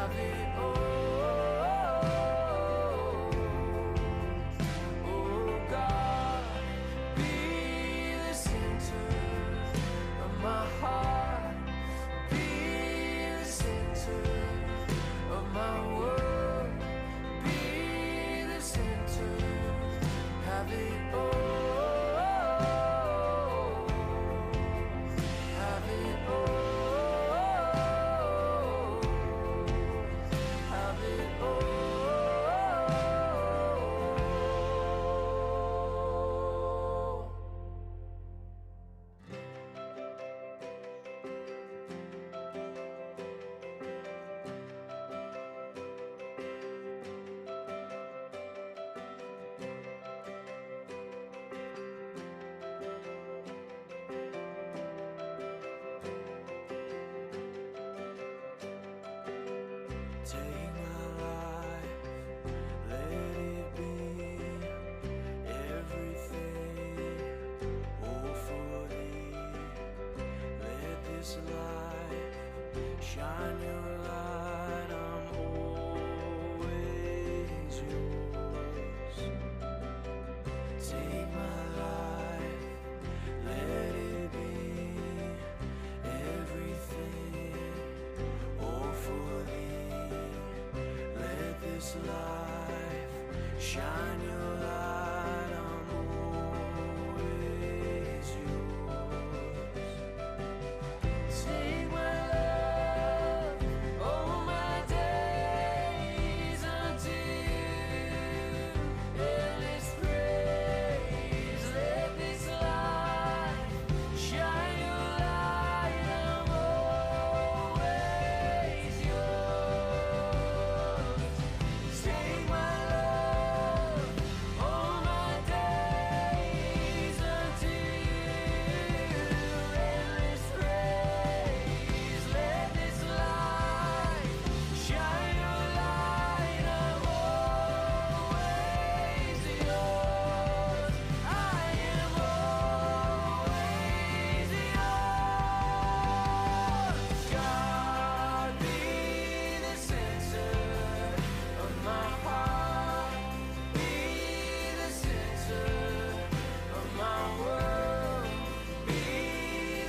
Have Shine your light, I'm always yours. Take my life, let it be everything, all for thee. Let this life shine your light, I'm always yours. Take my love, all my days unto you. Endless praise, let this life shine your light, I'm always yours. Take my love, all my days unto you. Endless praise, let this light shine your light, I'm always yours. I am always yours. God be the center of my heart, be the center of my world, be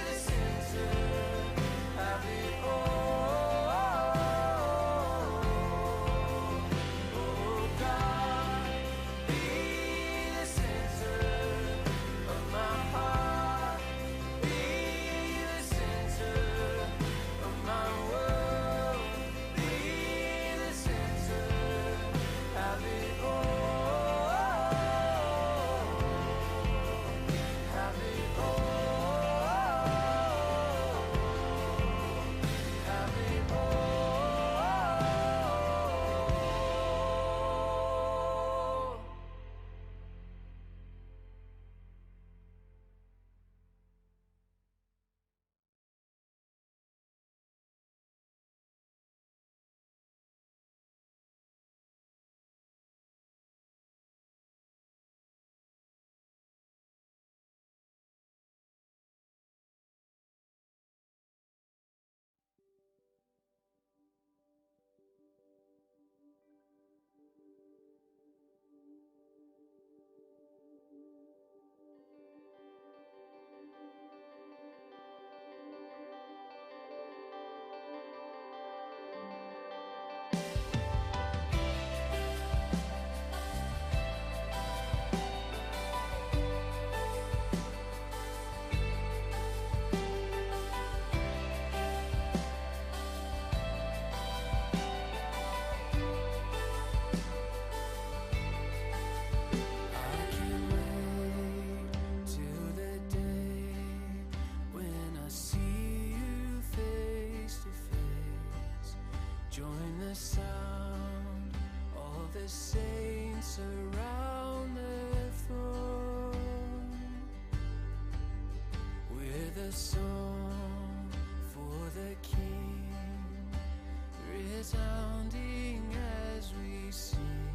the center, have it all. Oh God, be the center of my heart, be the center of my world, be the center, have it all, have it all, have it all. I can't wait till the day when I see you face to face. Join the sound of the saints around the throne, with a song for the King resounding as we sing.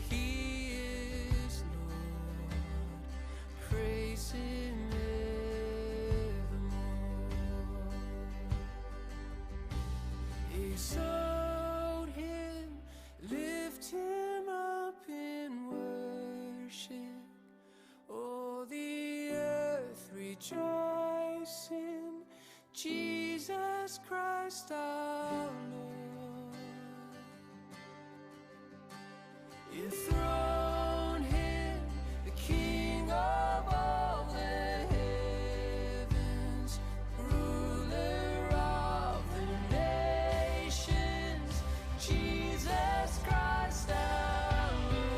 He is Lord, praise Him evermore. Exalt Him, lift Him up in worship. All the earth rejoice in Jesus Christ our Lord. Enthrone Him, the King of all the heavens, ruler of the nations, Jesus Christ our Lord.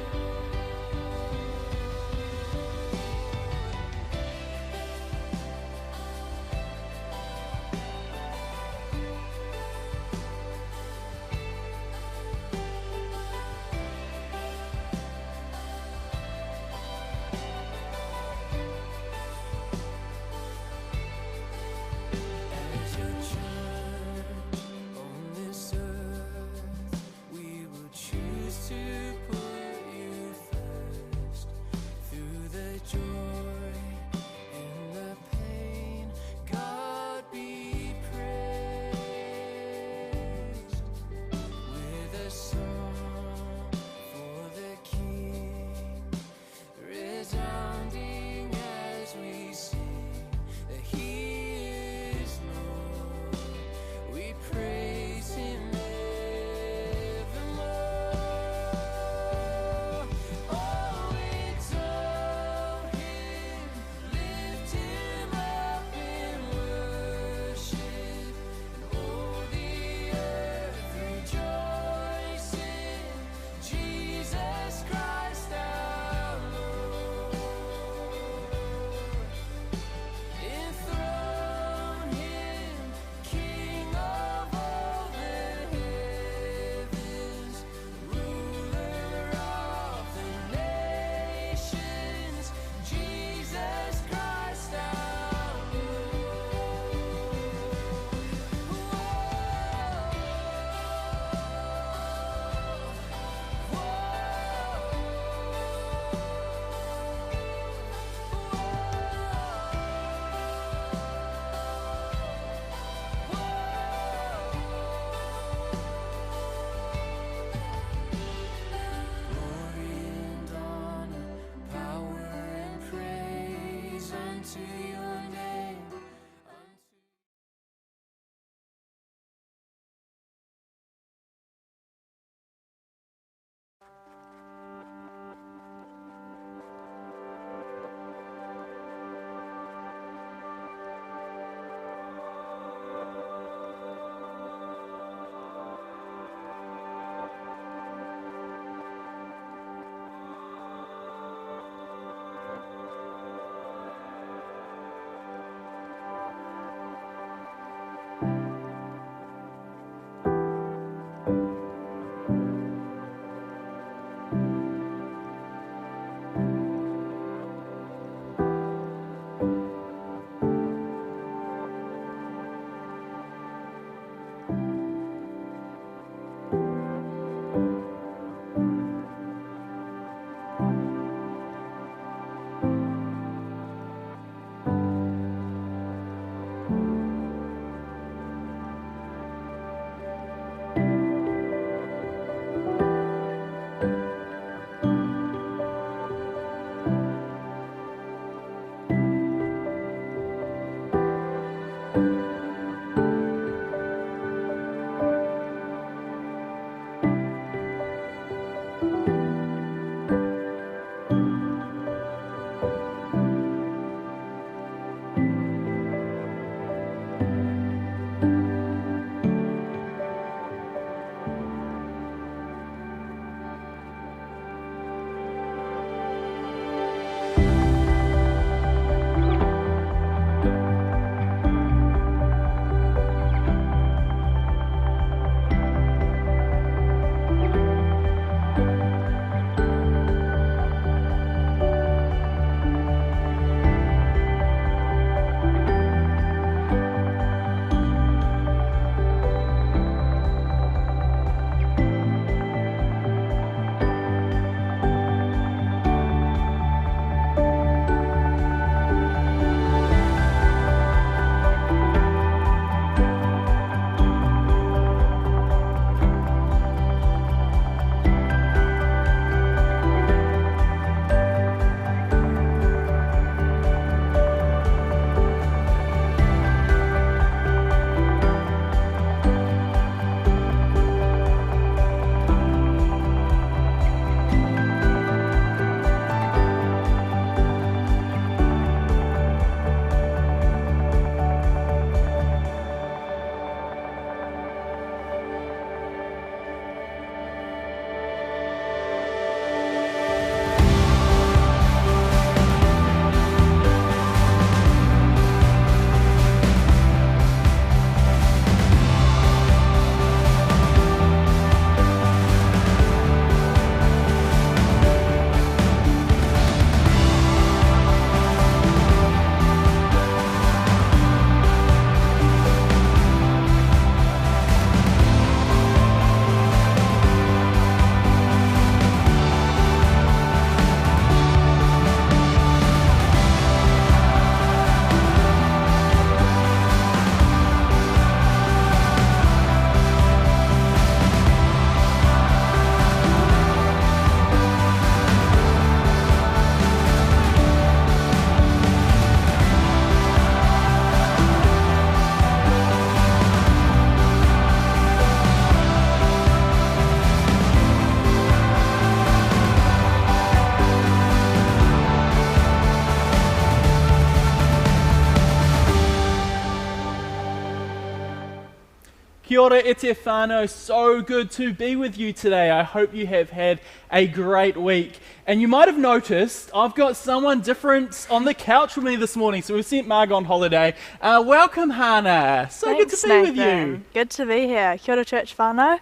Kia ora e te whānau, so good to be with you today. I hope you have had a great week. And you might have noticed I've got someone different on the couch with me this morning. So we've sent Marg on holiday. Welcome, Hannah. So Thanks, good to be with Nathan. you. Good to be here. Kia ora church whānau.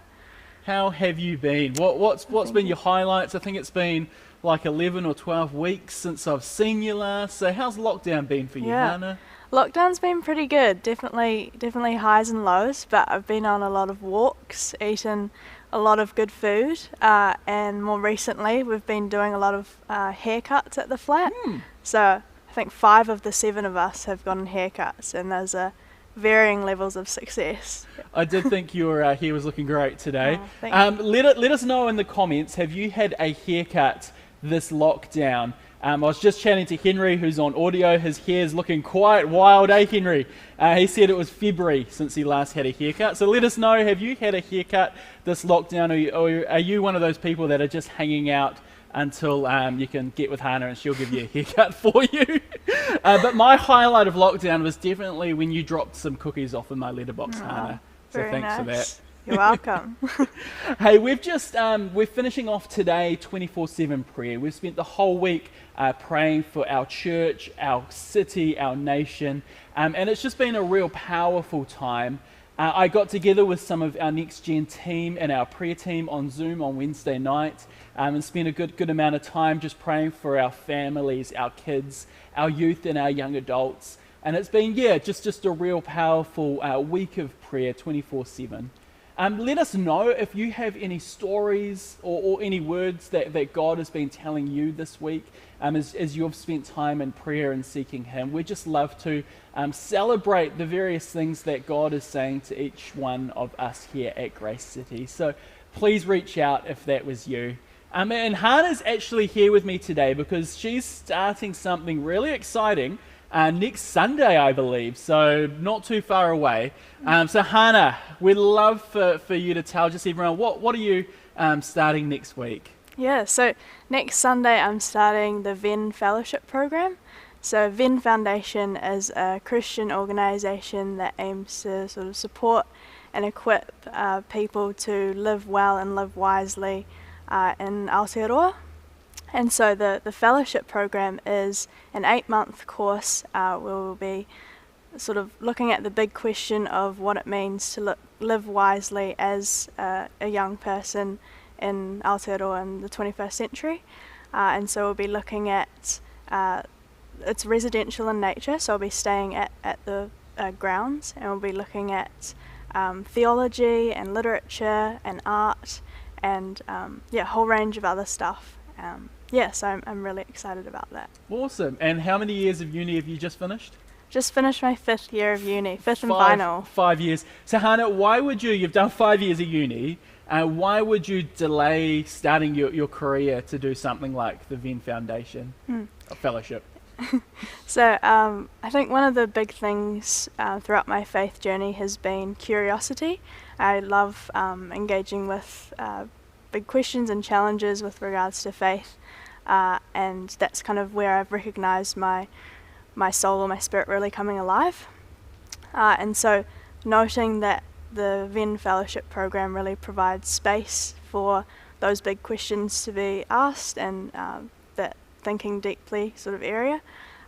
How have you been? What's been your highlights? I think it's been like 11 or 12 weeks since I've seen you last. So how's lockdown been for you, Hannah? Lockdown's been pretty good. Definitely highs and lows, but I've been on a lot of walks, eaten a lot of good food, and more recently we've been doing a lot of haircuts at the flat. So I think 5 of the 7 of us have gotten haircuts, and there's varying levels of success. I did think your hair was looking great today. Oh, thank you. Let us know in the comments, have you had a haircut this lockdown? I was just chatting to Henry, who's on audio. His hair's looking quite wild, Henry? He said it was February since he last had a haircut. So let us know, have you had a haircut this lockdown, or are you one of those people that are just hanging out until you can get with Hannah and she'll give you a haircut for you? But my highlight of lockdown was definitely when you dropped some cookies off in my letterbox, Hannah. So Very thanks nice. for that. You're welcome. Hey, we're finishing off today 24/7 prayer. We've spent the whole week praying for our church, our city, our nation, and it's just been a real powerful time. I got together with some of our Next Gen team and our prayer team on Zoom on Wednesday night, and spent a good amount of time just praying for our families, our kids, our youth and our young adults. And it's been, just a real powerful week of prayer 24/7. Let us know if you have any stories or any words that God has been telling you this week as you've spent time in prayer and seeking Him. We just love to celebrate the various things that God is saying to each one of us here at Grace City. So please reach out if that was you. And Hannah's actually here with me today because she's starting something really exciting next Sunday, I believe, so not too far away. So Hannah, we'd love for you to tell just everyone, what are you starting next week? Yeah, so next Sunday I'm starting the Venn Fellowship Program. So Venn Foundation is a Christian organisation that aims to sort of support and equip people to live well and live wisely in Aotearoa. And so the fellowship program is an 8-month course where we'll be sort of looking at the big question of what it means to live wisely as a young person in Aotearoa in the 21st century. And so we'll be looking at, it's residential in nature, so I'll be staying at the grounds, and we'll be looking at theology and literature and art and a whole range of other stuff. So I'm really excited about that. Awesome. And how many years of uni have you just finished? Just finished my 5th year of uni, 5th and final. 5 years. So Hannah, why would you've done 5 years of uni, why would you delay starting your career to do something like the Venn Foundation Fellowship? So I think one of the big things throughout my faith journey has been curiosity. I love engaging with big questions and challenges with regards to faith, and that's kind of where I've recognised my soul or my spirit really coming alive. And so noting that the Venn Fellowship Program really provides space for those big questions to be asked, and that thinking deeply sort of area,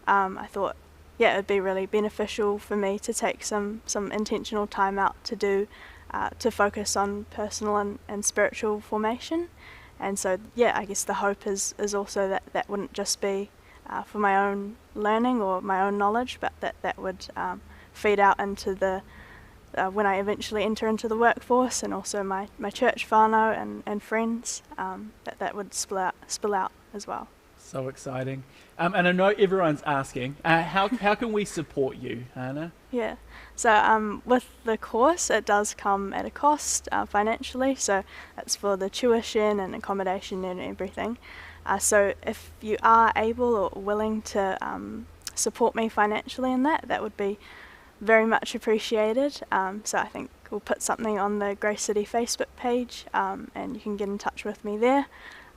I thought it would be really beneficial for me to take some intentional time out to focus on personal and spiritual formation. And so I guess the hope is also that wouldn't just be for my own learning or my own knowledge, but that would feed out into the when I eventually enter into the workforce, and also my church whānau and friends, that would spill out as well. So exciting. And I know everyone's asking, how can we support you, Hannah? Yeah, so with the course, it does come at a cost financially, so that's for the tuition and accommodation and everything. So if you are able or willing to support me financially in that would be very much appreciated. So I think we'll put something on the Grace City Facebook page, and you can get in touch with me there.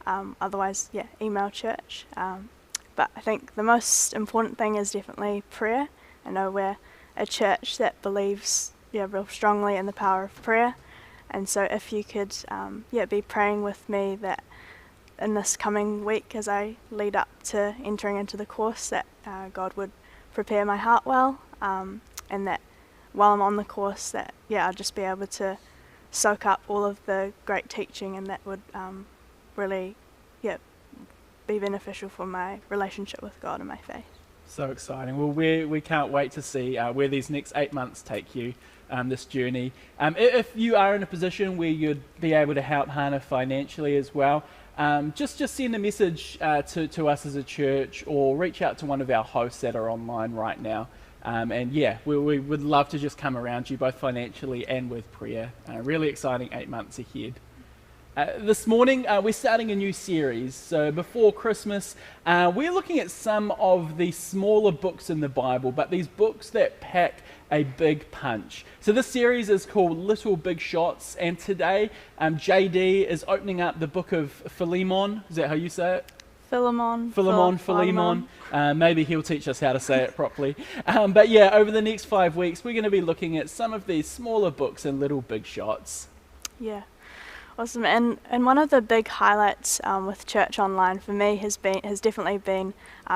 Otherwise, email church. But I think the most important thing is definitely prayer. I know we're a church that believes real strongly in the power of prayer. And so if you could be praying with me that in this coming week as I lead up to entering into the course, that God would prepare my heart well, and that while I'm on the course that I'll just be able to soak up all of the great teaching, and that would really be beneficial for my relationship with God and my faith. So exciting. Well, we can't wait to see where these next 8 months take you, this journey. If you are in a position where you'd be able to help Hannah financially as well, just send a message to us as a church, or reach out to one of our hosts that are online right now. We would love to just come around you both financially and with prayer. Really exciting 8 months ahead. This morning, we're starting a new series. So before Christmas, we're looking at some of the smaller books in the Bible, but these books that pack a big punch. So this series is called Little Big Shots, and today JD is opening up the book of Philemon. Is that how you say it? Philemon. Maybe he'll teach us how to say it properly. Over the next 5 weeks, we're going to be looking at some of these smaller books and little big shots. Yeah. Awesome. And one of the big highlights with Church Online for me has definitely been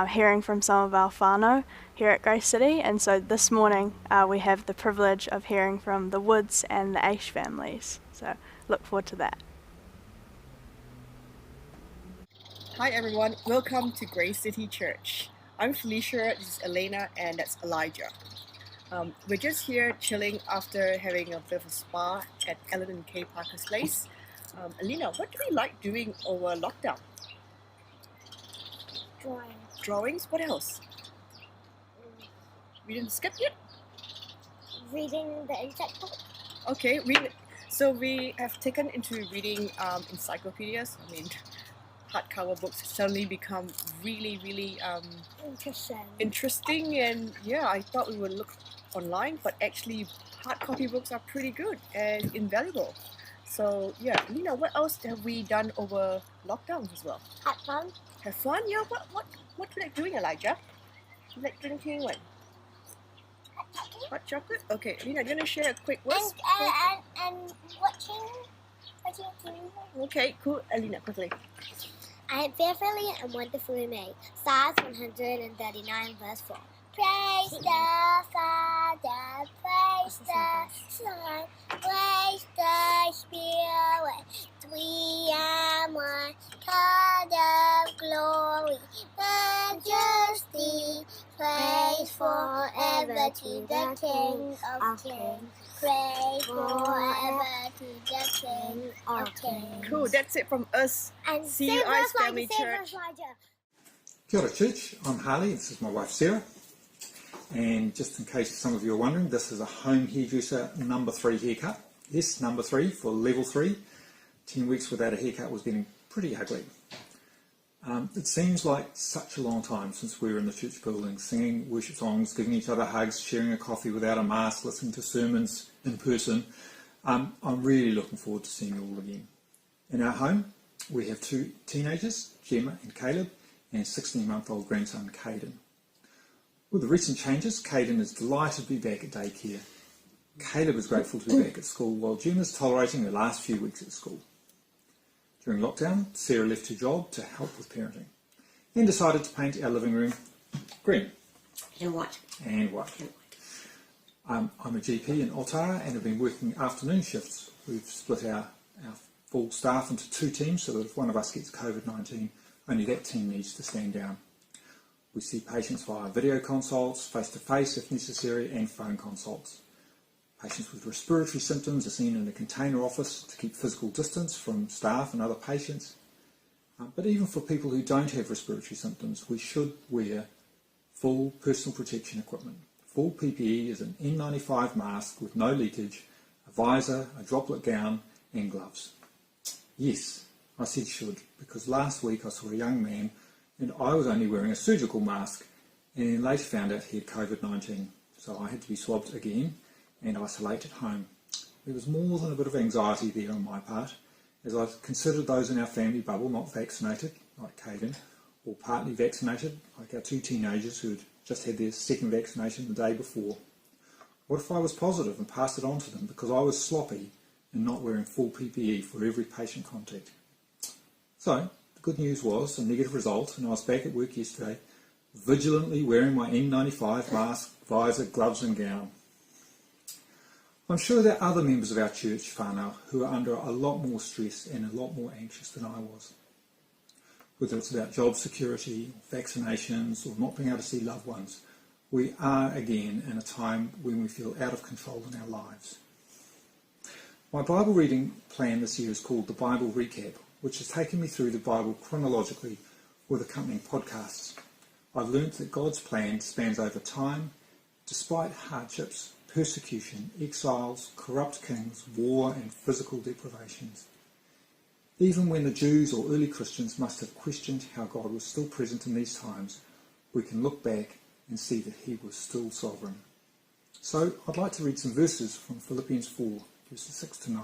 hearing from some of our whānau here at Grace City. And so this morning we have the privilege of hearing from the Woods and the Aish families. So look forward to that. Hi everyone, welcome to Grace City Church. I'm Felicia, this is Elena, and that's Elijah. We're just here chilling after having a bit of a spa at Ellen and Kay Parker's place. Elena, what do we like doing over lockdown? Drawings? What else? We didn't skip yet? Reading the insect book. Okay, so we have taken into reading encyclopedias. I mean, hardcover books suddenly become really interesting, and I thought we would look online, but actually hard copy books are pretty good and invaluable. So Lena, what else have we done over lockdowns as well? Have fun? Yeah. What do you like doing, Elijah? You like drinking what? Hot chocolate? Okay, Lena, do you want to share a quick word? And watching TV. Okay, cool. Alina, quickly. I am fearfully and wonderfully made. Psalms 139 verse 4. Praise the Father, praise the Son, praise the Spirit. We are one God of glory, majesty, praise forever to the King of Kings. Praise forever to the King of Kings. Cool, that's it from us. And CUI's Family Church. Kia ora church, I'm Harley, this is my wife Sarah, and just in case some of you are wondering, this is a home hairdresser number 3 haircut. Yes, number 3 for level 3. 10 weeks without a haircut was getting pretty ugly. It seems like such a long time since we were in the church building, singing worship songs, giving each other hugs, sharing a coffee without a mask, listening to sermons in person. I'm really looking forward to seeing you all again. In our home, we have 2 teenagers, Gemma and Caleb, and 16-month-old grandson, Caden. With the recent changes, Caden is delighted to be back at daycare. Caleb is grateful to be back at school, while Gemma is tolerating the last few weeks at school. During lockdown, Sarah left her job to help with parenting and decided to paint our living room green. And white. And white. I'm a GP in Otara and have been working afternoon shifts. We've split our full staff into 2 teams so that if one of us gets COVID-19, only that team needs to stand down. We see patients via video consults, face-to-face if necessary, and phone consults. Patients with respiratory symptoms are seen in a container office to keep physical distance from staff and other patients. But even for people who don't have respiratory symptoms, we should wear full personal protection equipment. Full PPE is an N95 mask with no leakage, a visor, a droplet gown, and gloves. Yes, I said should, because last week I saw a young man and I was only wearing a surgical mask and later found out he had COVID-19. So I had to be swabbed again and isolate at home. There was more than a bit of anxiety there on my part, as I considered those in our family bubble not vaccinated, like Caden, or partly vaccinated, like our 2 teenagers who had just had their second vaccination the day before. What if I was positive and passed it on to them because I was sloppy and not wearing full PPE for every patient contact? So, the good news was a negative result, and I was back at work yesterday, vigilantly wearing my N95 mask, visor, gloves and gown. I'm sure there are other members of our church whānau who are under a lot more stress and a lot more anxious than I was. Whether it's about job security, vaccinations, or not being able to see loved ones, we are again in a time when we feel out of control in our lives. My Bible reading plan this year is called the Bible Recap, which has taken me through the Bible chronologically with accompanying podcasts. I've learnt that God's plan spans over time, despite hardships, persecution, exiles, corrupt kings, war and physical deprivations. Even when the Jews or early Christians must have questioned how God was still present in these times, we can look back and see that he was still sovereign. So I'd like to read some verses from Philippians 4, verses 6 to 9.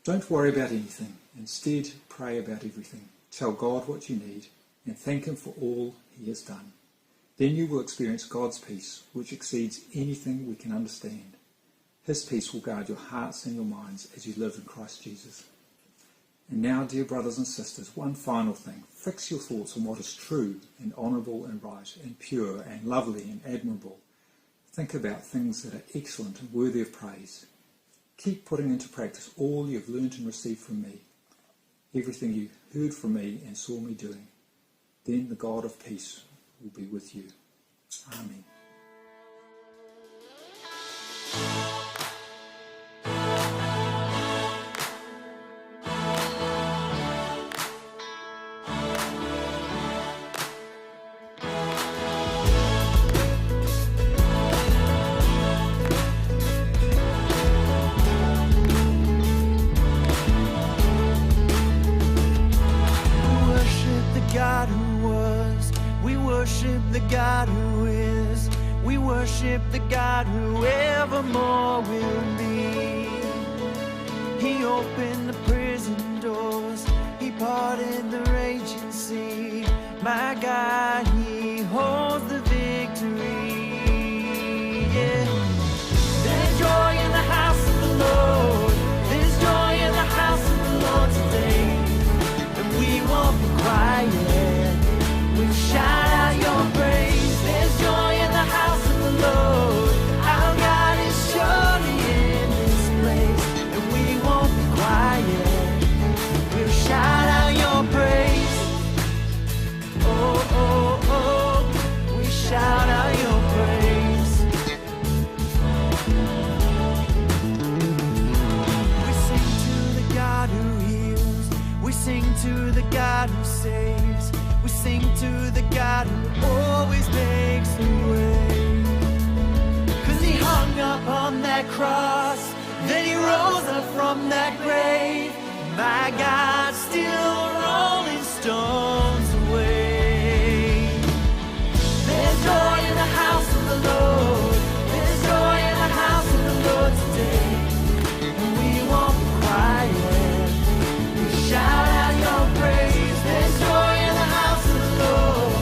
Don't worry about anything. Instead, pray about everything. Tell God what you need and thank him for all he has done. Then you will experience God's peace, which exceeds anything we can understand. His peace will guard your hearts and your minds as you live in Christ Jesus. And now, dear brothers and sisters, one final thing. Fix your thoughts on what is true and honourable and right and pure and lovely and admirable. Think about things that are excellent and worthy of praise. Keep putting into practice all you've learnt and received from me, everything you heard from me and saw me doing. Then the God of peace will be with you. Amen. The God who is, we worship the God who evermore will be. He opened the prison doors, he parted the raging sea. My God, he holds the victory. Yeah. There's joy in the house of the Lord, there's joy in the house of the Lord today, and we won't be quiet. We'll shout out your praise. There's joy in the house of the Lord. Our God is surely in this place, and we won't be quiet. We'll shout out your praise. Oh, oh, oh. We shout out your praise. We sing to the God who heals. We sing to the God who saves. We sing to the God who always makes a way. 'Cause he hung up on that cross, then he rose up from that grave. My God, still rolling stones away. There's joy in the house of the Lord. There's joy in the house of the Lord today. And we won't be quiet. We shout out your praise. There's joy in the house of the Lord.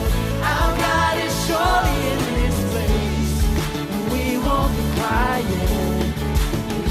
Our God is surely in this place. And we won't be quiet. We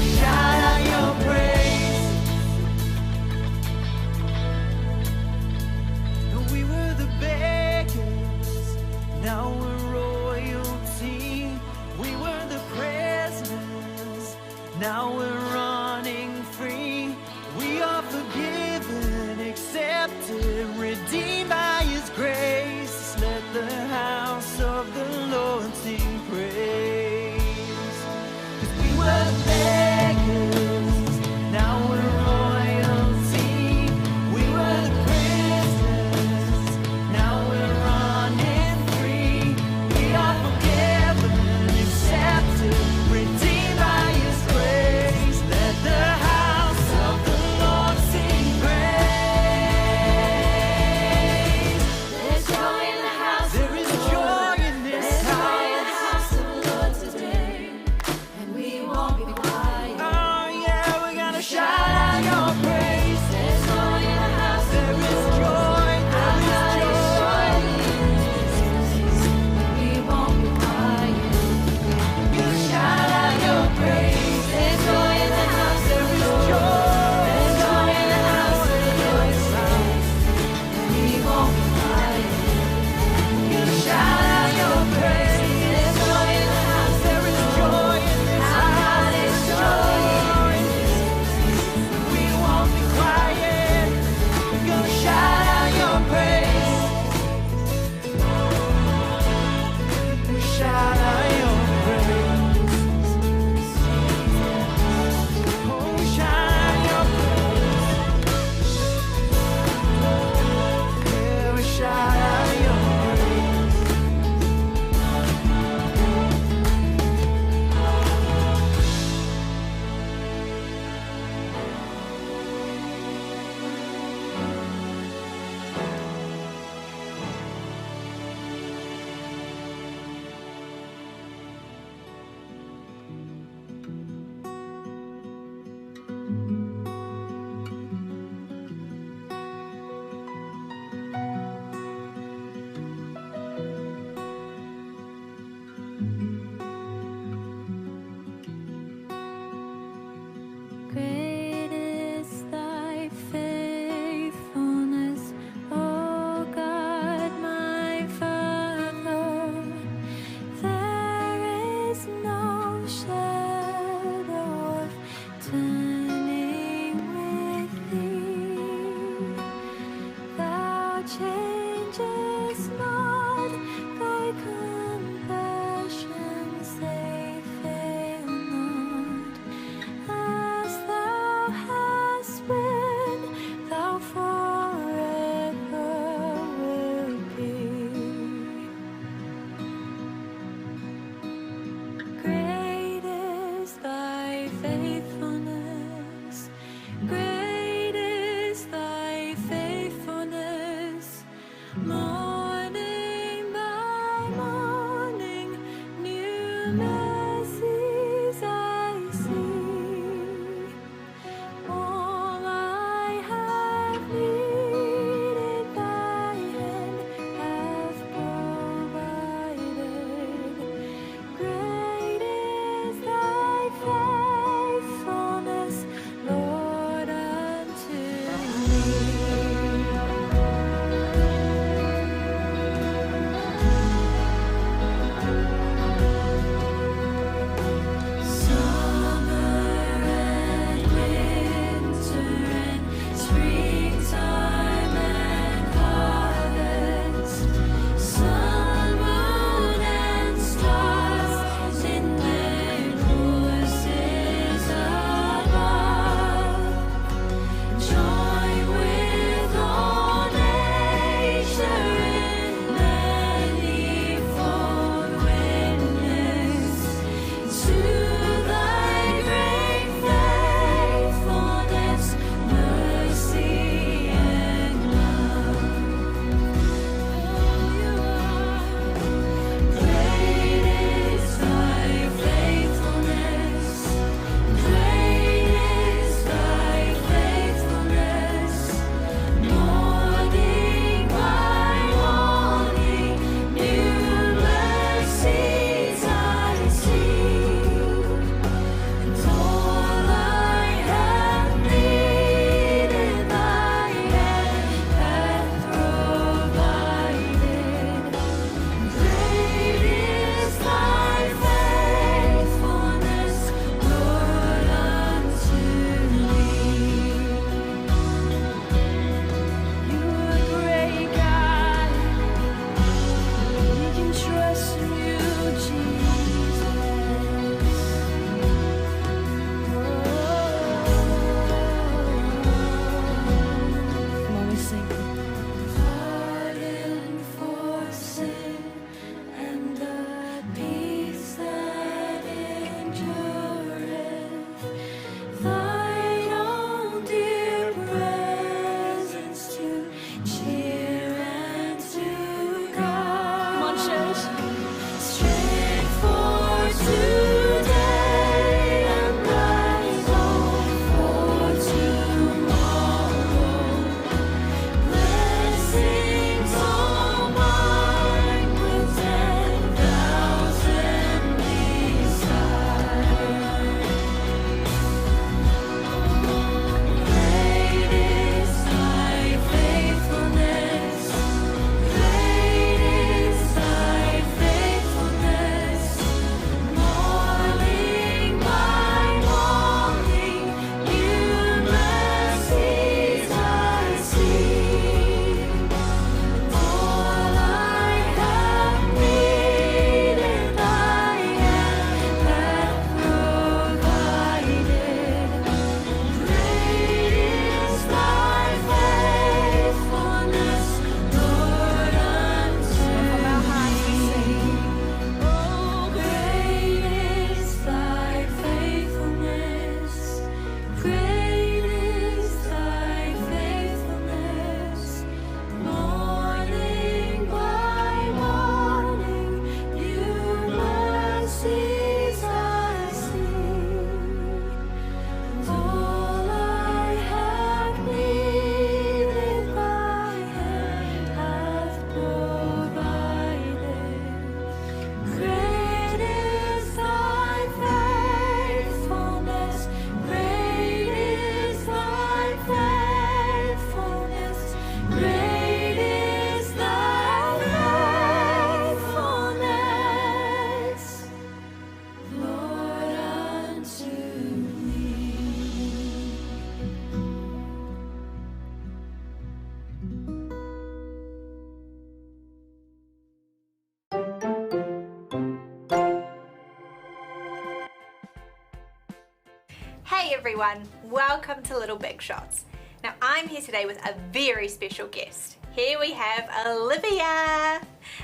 Hey everyone, welcome to Little Big Shots. Now I'm here today with a very special guest. Here we have Olivia,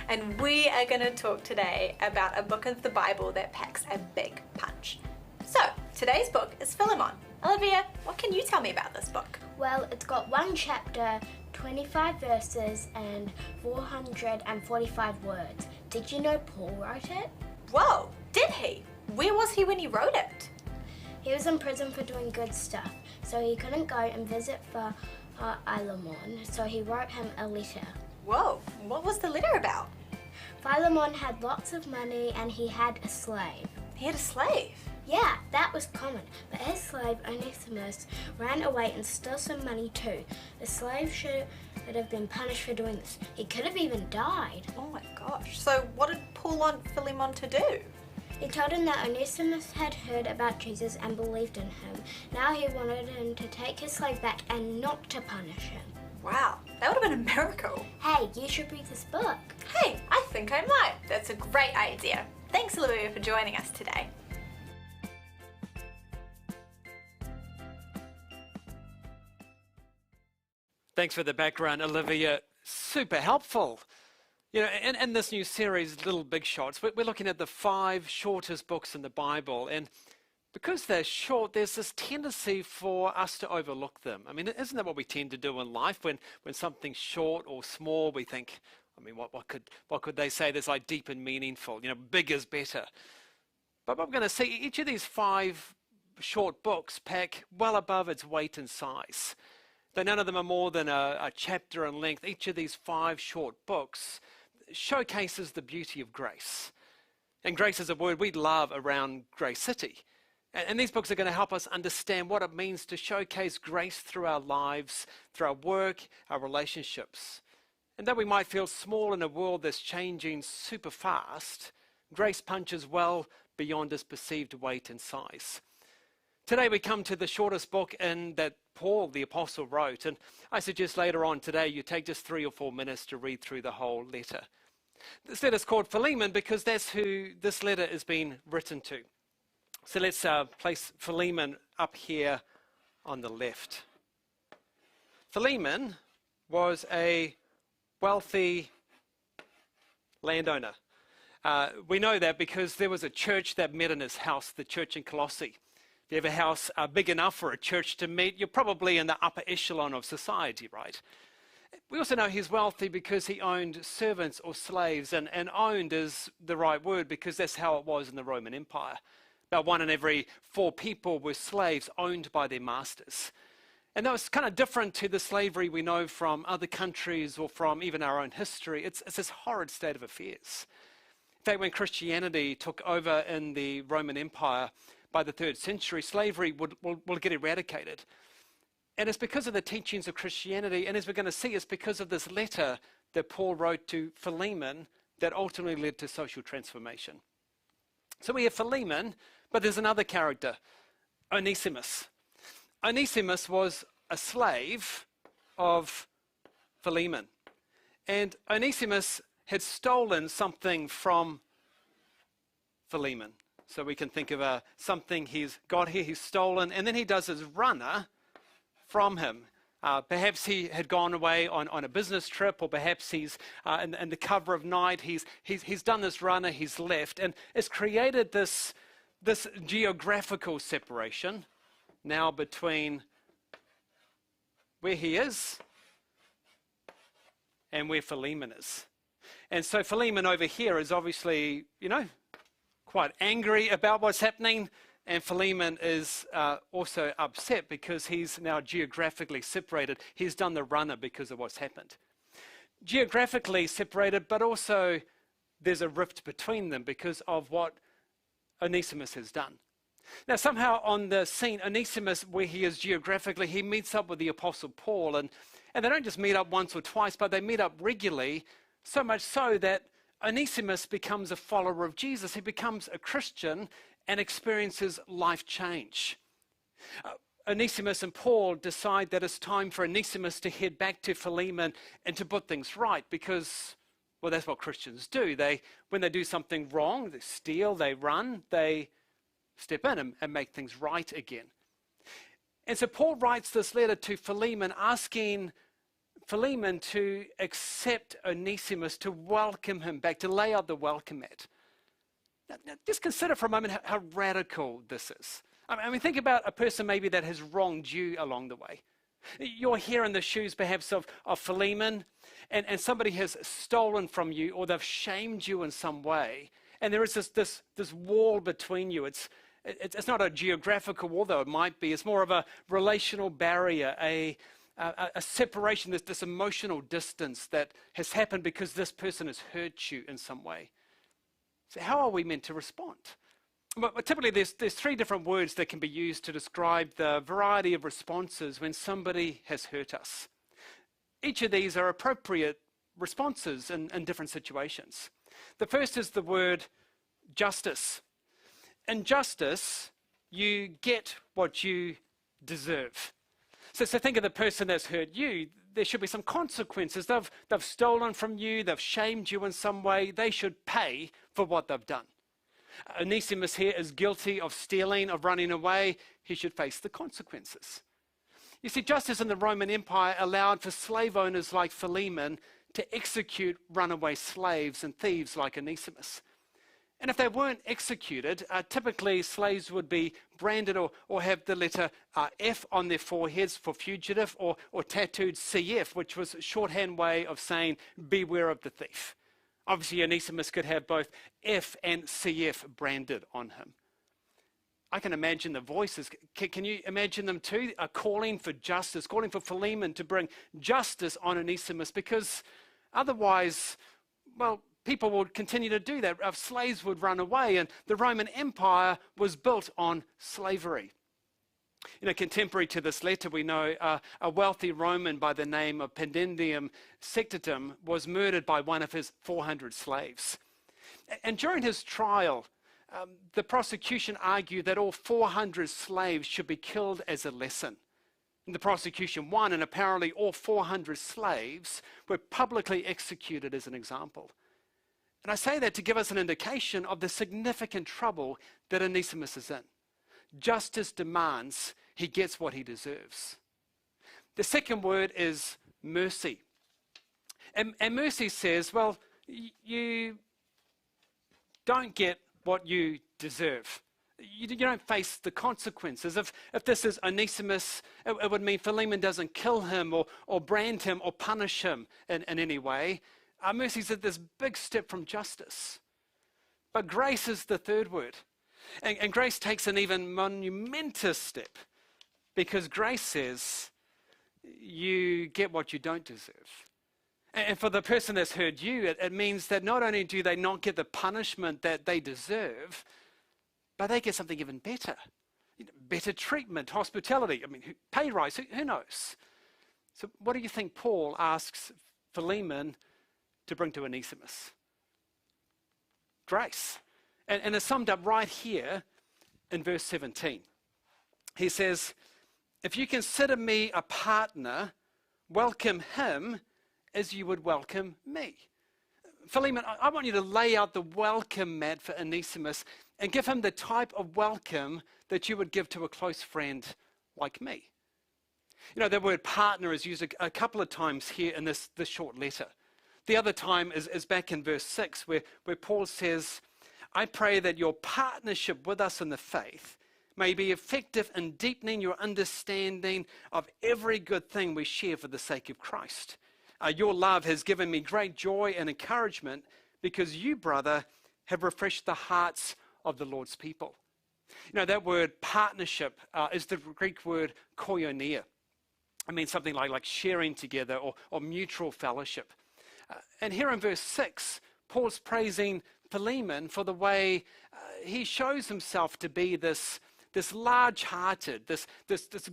and we are going to talk today about a book of the Bible that packs a big punch. So today's book is Philemon. Olivia, what can you tell me about this book? Well, it's got one chapter, 25 verses and 445 words. Did you know Paul wrote it? Whoa, did he? Where was he when he wrote it? He was in prison for doing good stuff, so he couldn't go and visit Philemon, so he wrote him a letter. Whoa, what was the letter about? Philemon had lots of money and he had a slave. He had a slave? Yeah, that was common, but his slave Onesimus ran away and stole some money too. The slave should have been punished for doing this. He could have even died. Oh my gosh. So what did Paul want Philemon to do? He told him that Onesimus had heard about Jesus and believed in him. Now he wanted him to take his slave back and not to punish him. Wow, that would have been a miracle. Hey, you should read this book. Hey, I think I might. That's a great idea. Thanks, Olivia, for joining us today. Thanks for the background, Olivia. Super helpful. You know, in this new series, Little Big Shots, we're looking at the 5 shortest books in the Bible. And because they're short, there's this tendency for us to overlook them. I mean, isn't that what we tend to do in life? When something's short or small, we think, I mean, what could they say that's like deep and meaningful? You know, big is better. But I'm going to see each of these 5 short books pack well above its weight and size. Though none of them are more than a chapter in length, each of these 5 short books showcases the beauty of grace. And grace is a word we love around Grace City. And these books are going to help us understand what it means to showcase grace through our lives, through our work, our relationships. And though we might feel small in a world that's changing super fast, grace punches well beyond its perceived weight and size. Today we come to the shortest book that Paul the Apostle wrote, and I suggest later on today you take just 3 or 4 minutes to read through the whole letter. This letter is called Philemon because that's who this letter is being written to. So let's place Philemon up here on the left. Philemon was a wealthy landowner. We know that because there was a church that met in his house, the church in Colossae. If you have a house big enough for a church to meet, you're probably in the upper echelon of society, right? We also know he's wealthy because he owned servants or slaves, and owned is the right word because that's how it was in the Roman Empire. About 1 in every 4 people were slaves owned by their masters. And that was kind of different to the slavery we know from other countries or from even our own history. It's this horrid state of affairs. In fact, when Christianity took over in the Roman Empire, by the 3rd century, slavery will get eradicated. And it's because of the teachings of Christianity, and as we're going to see, it's because of this letter that Paul wrote to Philemon that ultimately led to social transformation. So we have Philemon, but there's another character, Onesimus. Onesimus was a slave of Philemon. And Onesimus had stolen something from Philemon. So we can think of something he's got here, he's stolen, and then he does his runner from him. Perhaps he had gone away on a business trip, or perhaps he's in the cover of night, he's done this runner, he's left, and it's created this geographical separation now between where he is and where Philemon is. And so Philemon over here is obviously, quite angry about what's happening, and Philemon is also upset because he's now geographically separated. He's done the runner because of what's happened. Geographically separated, but also there's a rift between them because of what Onesimus has done. Now, somehow on the scene, Onesimus, where he is geographically, he meets up with the Apostle Paul, and they don't just meet up once or twice, but they meet up regularly, so much so that Onesimus becomes a follower of Jesus. He becomes a Christian and experiences life change. Onesimus and Paul decide that it's time for Onesimus to head back to Philemon and to put things right because, well, that's what Christians do. When they do something wrong, they steal, they run, they step in and make things right again. And so Paul writes this letter to Philemon asking Philemon to accept Onesimus, to welcome him back, to lay out the welcome mat. Now, just consider for a moment how radical this is. I mean, think about a person maybe that has wronged you along the way. You're here in the shoes perhaps of Philemon, and somebody has stolen from you, or they've shamed you in some way, and there is this wall between you. It's not a geographical wall, though it might be. It's more of a relational barrier, a separation, this emotional distance that has happened because this person has hurt you in some way. So how are we meant to respond? But typically there's three different words that can be used to describe the variety of responses when somebody has hurt us. Each of these are appropriate responses in different situations. The first is the word justice. In justice, you get what you deserve. So think of the person that's hurt you. There should be some consequences. They've stolen from you, they've shamed you in some way. They should pay for what they've done. Onesimus here is guilty of stealing, of running away. He should face the consequences. You see, justice in the Roman Empire allowed for slave owners like Philemon to execute runaway slaves and thieves like Onesimus. And if they weren't executed, typically slaves would be branded or have the letter F on their foreheads for fugitive, or tattooed CF, which was a shorthand way of saying beware of the thief. Obviously, Onesimus could have both F and CF branded on him. I can imagine the voices. Can you imagine them too? Calling for justice, calling for Philemon to bring justice on Onesimus, because otherwise, well, people would continue to do that. Slaves would run away, and the Roman Empire was built on slavery. Contemporary to this letter, we know a wealthy Roman by the name of Pendendium Sectatum was murdered by one of his 400 slaves. And during his trial, the prosecution argued that all 400 slaves should be killed as a lesson. And the prosecution won, and apparently all 400 slaves were publicly executed as an example. And I say that to give us an indication of the significant trouble that Onesimus is in. Justice demands he gets what he deserves. The second word is mercy. And mercy says, well, you don't get what you deserve. You don't face the consequences. If this is Onesimus, it would mean Philemon doesn't kill him or brand him or punish him in any way. Mercy is this big step from justice. But grace is the third word. And grace takes an even monumentous step, because grace says you get what you don't deserve. And for the person that's hurt you, it means that not only do they not get the punishment that they deserve, but they get something even better. Better treatment, hospitality, pay rise, who knows? So what do you think Paul asks Philemon to bring to Onesimus? Grace. And it's summed up right here in verse 17. He says, if you consider me a partner, welcome him as you would welcome me. Philemon, I want you to lay out the welcome mat for Onesimus and give him the type of welcome that you would give to a close friend like me. The word partner is used a couple of times here in this short letter. The other time is back in verse 6 where Paul says, I pray that your partnership with us in the faith may be effective in deepening your understanding of every good thing we share for the sake of Christ. Your love has given me great joy and encouragement because you, brother, have refreshed the hearts of the Lord's people. That word partnership is the Greek word koinonia. It means something like sharing together or mutual fellowship. And here in verse 6, Paul's praising Philemon for the way he shows himself to be this large-hearted, this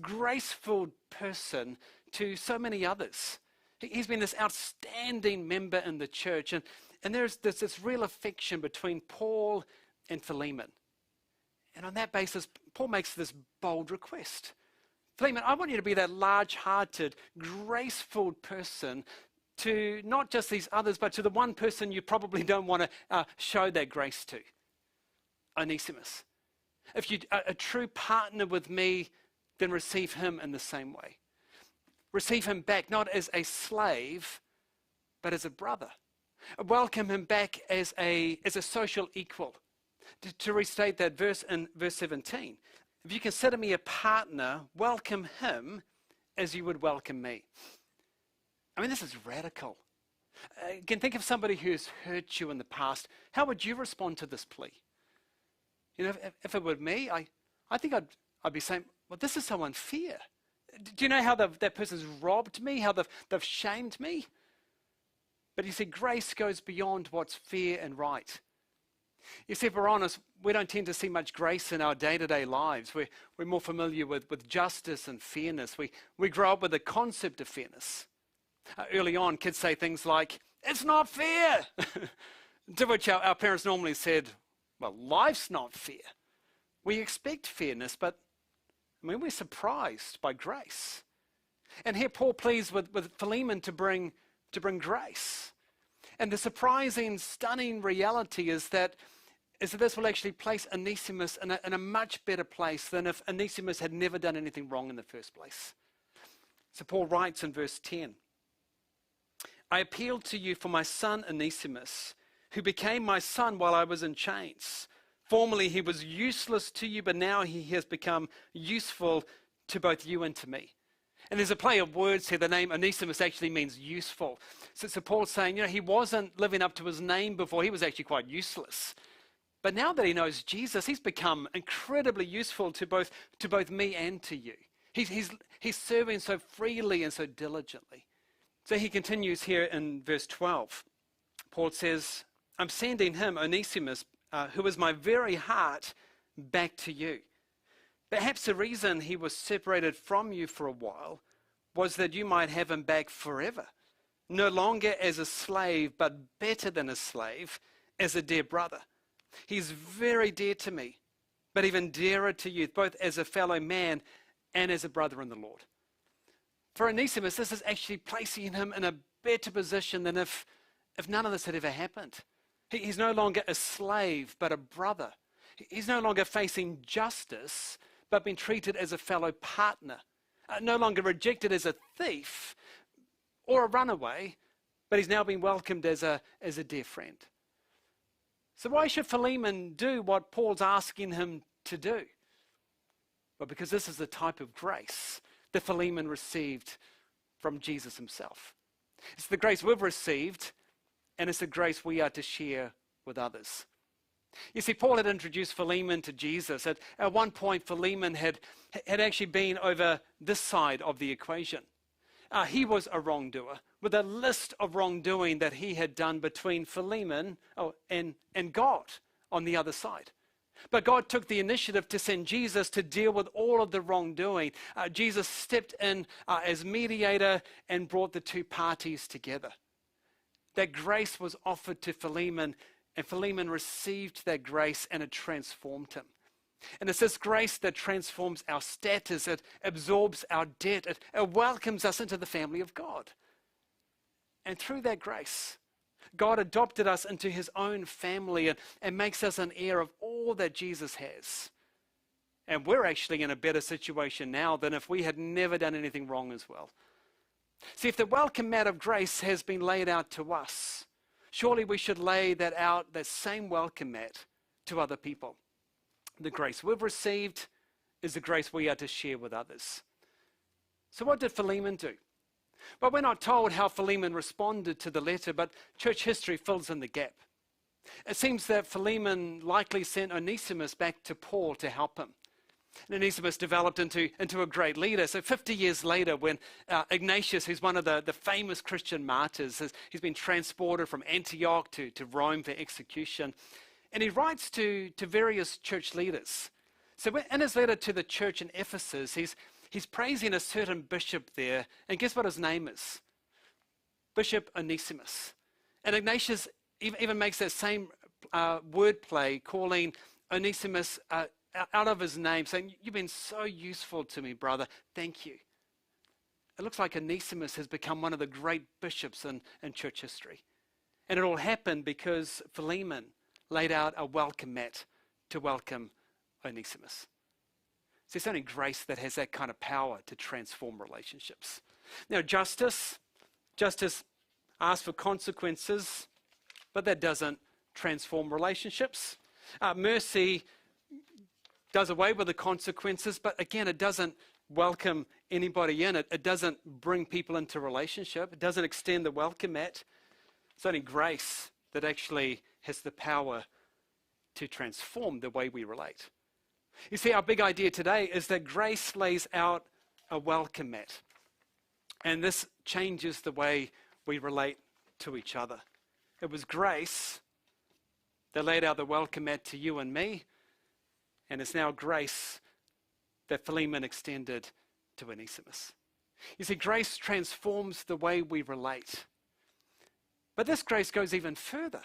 graceful person to so many others. He's been this outstanding member in the church, and there's this real affection between Paul and Philemon. And on that basis, Paul makes this bold request. Philemon, I want you to be that large-hearted, graceful person to not just these others, but to the one person you probably don't want to show that grace to, Onesimus. If you're a true partner with me, then receive him in the same way. Receive him back, not as a slave, but as a brother. Welcome him back as a social equal. To restate that verse in verse 17, if you consider me a partner, welcome him as you would welcome me. This is radical. Again, think of somebody who's hurt you in the past. How would you respond to this plea? If it were me, I think I'd be saying, well, this is so unfair. Do you know how that person's robbed me, how they've shamed me? But you see, grace goes beyond what's fair and right. You see, if we're honest, we don't tend to see much grace in our day-to-day lives. We're more familiar with justice and fairness. We grow up with the concept of fairness. Early on, kids say things like, "It's not fair," to which our parents normally said, "Well, life's not fair." We expect fairness, but we're surprised by grace. And here Paul pleads with Philemon to bring grace. And the surprising, stunning reality is that this will actually place Onesimus in a much better place than if Onesimus had never done anything wrong in the first place. So Paul writes in verse 10, "I appeal to you for my son Onesimus, who became my son while I was in chains. Formerly he was useless to you, but now he has become useful to both you and to me." And there's a play of words here. The name Onesimus actually means useful. So Paul's saying, he wasn't living up to his name before. He was actually quite useless. But now that he knows Jesus, he's become incredibly useful to both me and to you. He's serving so freely and so diligently. So he continues here in verse 12. Paul says, "I'm sending him, Onesimus, who is my very heart, back to you. Perhaps the reason he was separated from you for a while was that you might have him back forever, no longer as a slave, but better than a slave, as a dear brother. He's very dear to me, but even dearer to you, both as a fellow man and as a brother in the Lord." For Onesimus, this is actually placing him in a better position than if none of this had ever happened. He's no longer a slave, but a brother. He's no longer facing justice, but being treated as a fellow partner. No longer rejected as a thief or a runaway, but he's now been welcomed as a dear friend. So why should Philemon do what Paul's asking him to do? Well, because this is the type of grace that Philemon received from Jesus himself. It's the grace we've received, and it's the grace we are to share with others. You see, Paul had introduced Philemon to Jesus. At one point, Philemon had actually been over this side of the equation. He was a wrongdoer, with a list of wrongdoing that he had done between Philemon and God on the other side. But God took the initiative to send Jesus to deal with all of the wrongdoing. Jesus stepped in as mediator and brought the two parties together. That grace was offered to Philemon, and Philemon received that grace, and it transformed him. And it's this grace that transforms our status. It absorbs our debt. It welcomes us into the family of God. And through that grace, God adopted us into his own family and makes us an heir of all that Jesus has. And we're actually in a better situation now than if we had never done anything wrong as well. See, if the welcome mat of grace has been laid out to us, surely we should lay that same welcome mat to other people. The grace we've received is the grace we are to share with others. So what did Philemon do? Well, we're not told how Philemon responded to the letter, but church history fills in the gap. It seems that Philemon likely sent Onesimus back to Paul to help him. And Onesimus developed into a great leader. So 50 years later, when Ignatius, who's one of the famous Christian martyrs, he's been transported from Antioch to Rome for execution, and he writes to various church leaders. So in his letter to the church in Ephesus, he's praising a certain bishop there, and guess what his name is? Bishop Onesimus. And Ignatius even makes that same wordplay, calling Onesimus out of his name, saying, "You've been so useful to me, brother. Thank you." It looks like Onesimus has become one of the great bishops in church history. And it all happened because Philemon laid out a welcome mat to welcome Onesimus. So it's only grace that has that kind of power to transform relationships. Now, justice asks for consequences, but that doesn't transform relationships. Mercy does away with the consequences, but again, it doesn't welcome anybody in. It doesn't bring people into relationship. It doesn't extend the welcome mat. It's only grace that actually has the power to transform the way we relate. You see, our big idea today is that grace lays out a welcome mat. And this changes the way we relate to each other. It was grace that laid out the welcome mat to you and me, and it's now grace that Philemon extended to Onesimus. You see, grace transforms the way we relate. But this grace goes even further.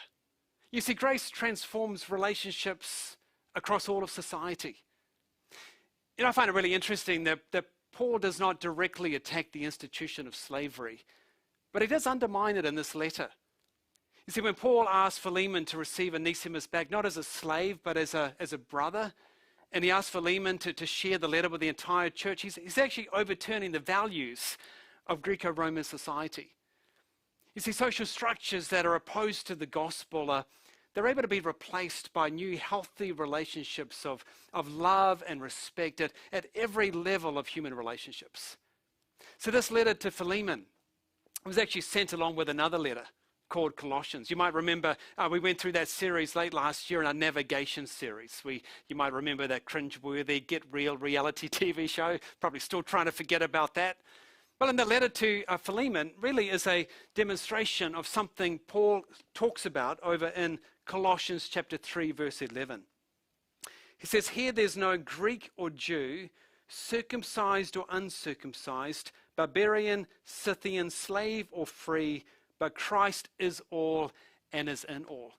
You see, grace transforms relationships across all of society. You know, I find it really interesting that Paul does not directly attack the institution of slavery, but he does undermine it in this letter. You see, when Paul asked Philemon to receive Onesimus back, not as a slave, but as a brother, and he asked Philemon to share the letter with the entire church, he's actually overturning the values of Greco-Roman society. You see, social structures that are opposed to the gospel, they're able to be replaced by new healthy relationships of love and respect at every level of human relationships. So this letter to Philemon was actually sent along with another letter called Colossians. You might remember we went through that series late last year in our navigation series. You might remember that cringe-worthy Get Real reality TV show. Probably still trying to forget about that. Well, in the letter to Philemon really is a demonstration of something Paul talks about over in Colossians chapter 3, verse 11. He says, here there's no Greek or Jew, circumcised or uncircumcised, barbarian, Scythian, slave or free, but Christ is all and is in all.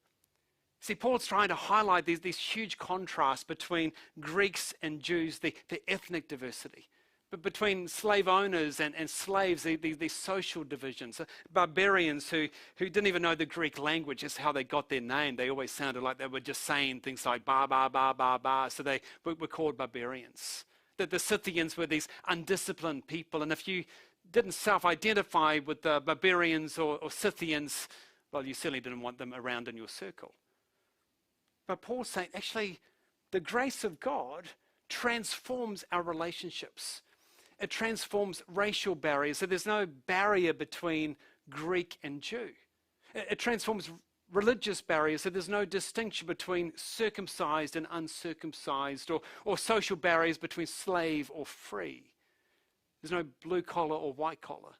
See, Paul's trying to highlight these huge contrasts between Greeks and Jews, the ethnic diversity. But between slave owners and slaves, these social divisions, barbarians who didn't even know the Greek language is how they got their name. They always sounded like they were just saying things like ba, ba, ba, ba, ba, so they were called barbarians. The Scythians were these undisciplined people, and if you didn't self-identify with the barbarians or Scythians, well, you certainly didn't want them around in your circle. But Paul's saying, actually, the grace of God transforms our relationships. It transforms racial barriers, so there's no barrier between Greek and Jew. It transforms religious barriers, so there's no distinction between circumcised and uncircumcised, or social barriers between slave or free. There's no blue collar or white collar,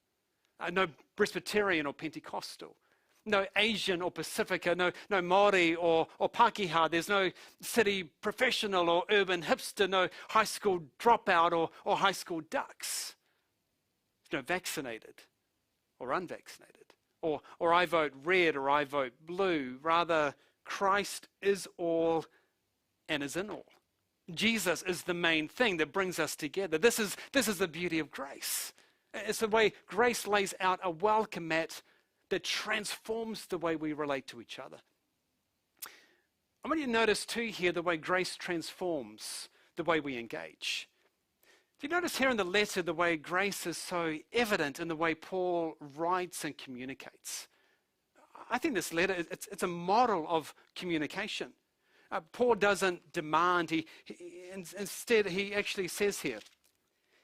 no Presbyterian or Pentecostal, no Asian or Pacifica, no Māori or Pākehā. There's no city professional or urban hipster, no high school dropout or high school ducks. There's no vaccinated or unvaccinated, or I vote red or I vote blue. Rather, Christ is all and is in all. Jesus is the main thing that brings us together. This is the beauty of grace. It's the way grace lays out a welcome mat that transforms the way we relate to each other. I want you to notice too here the way grace transforms the way we engage. Do you notice here in the letter the way grace is so evident in the way Paul writes and communicates? I think this letter, it's a model of communication. Paul doesn't demand, instead he actually says here,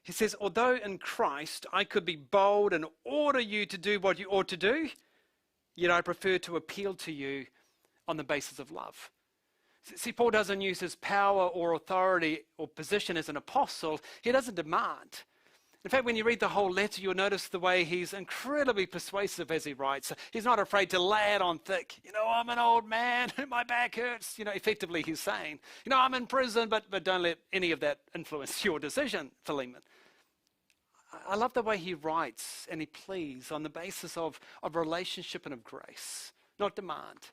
he says, although in Christ I could be bold and order you to do what you ought to do, yet I prefer to appeal to you on the basis of love. See, Paul doesn't use his power or authority or position as an apostle. He doesn't demand. In fact, when you read the whole letter, you'll notice the way he's incredibly persuasive as he writes. He's not afraid to lay it on thick. I'm an old man, my back hurts. Effectively he's saying, I'm in prison, but don't let any of that influence your decision, Philemon. I love the way he writes and he pleads on the basis of relationship and of grace, not demand.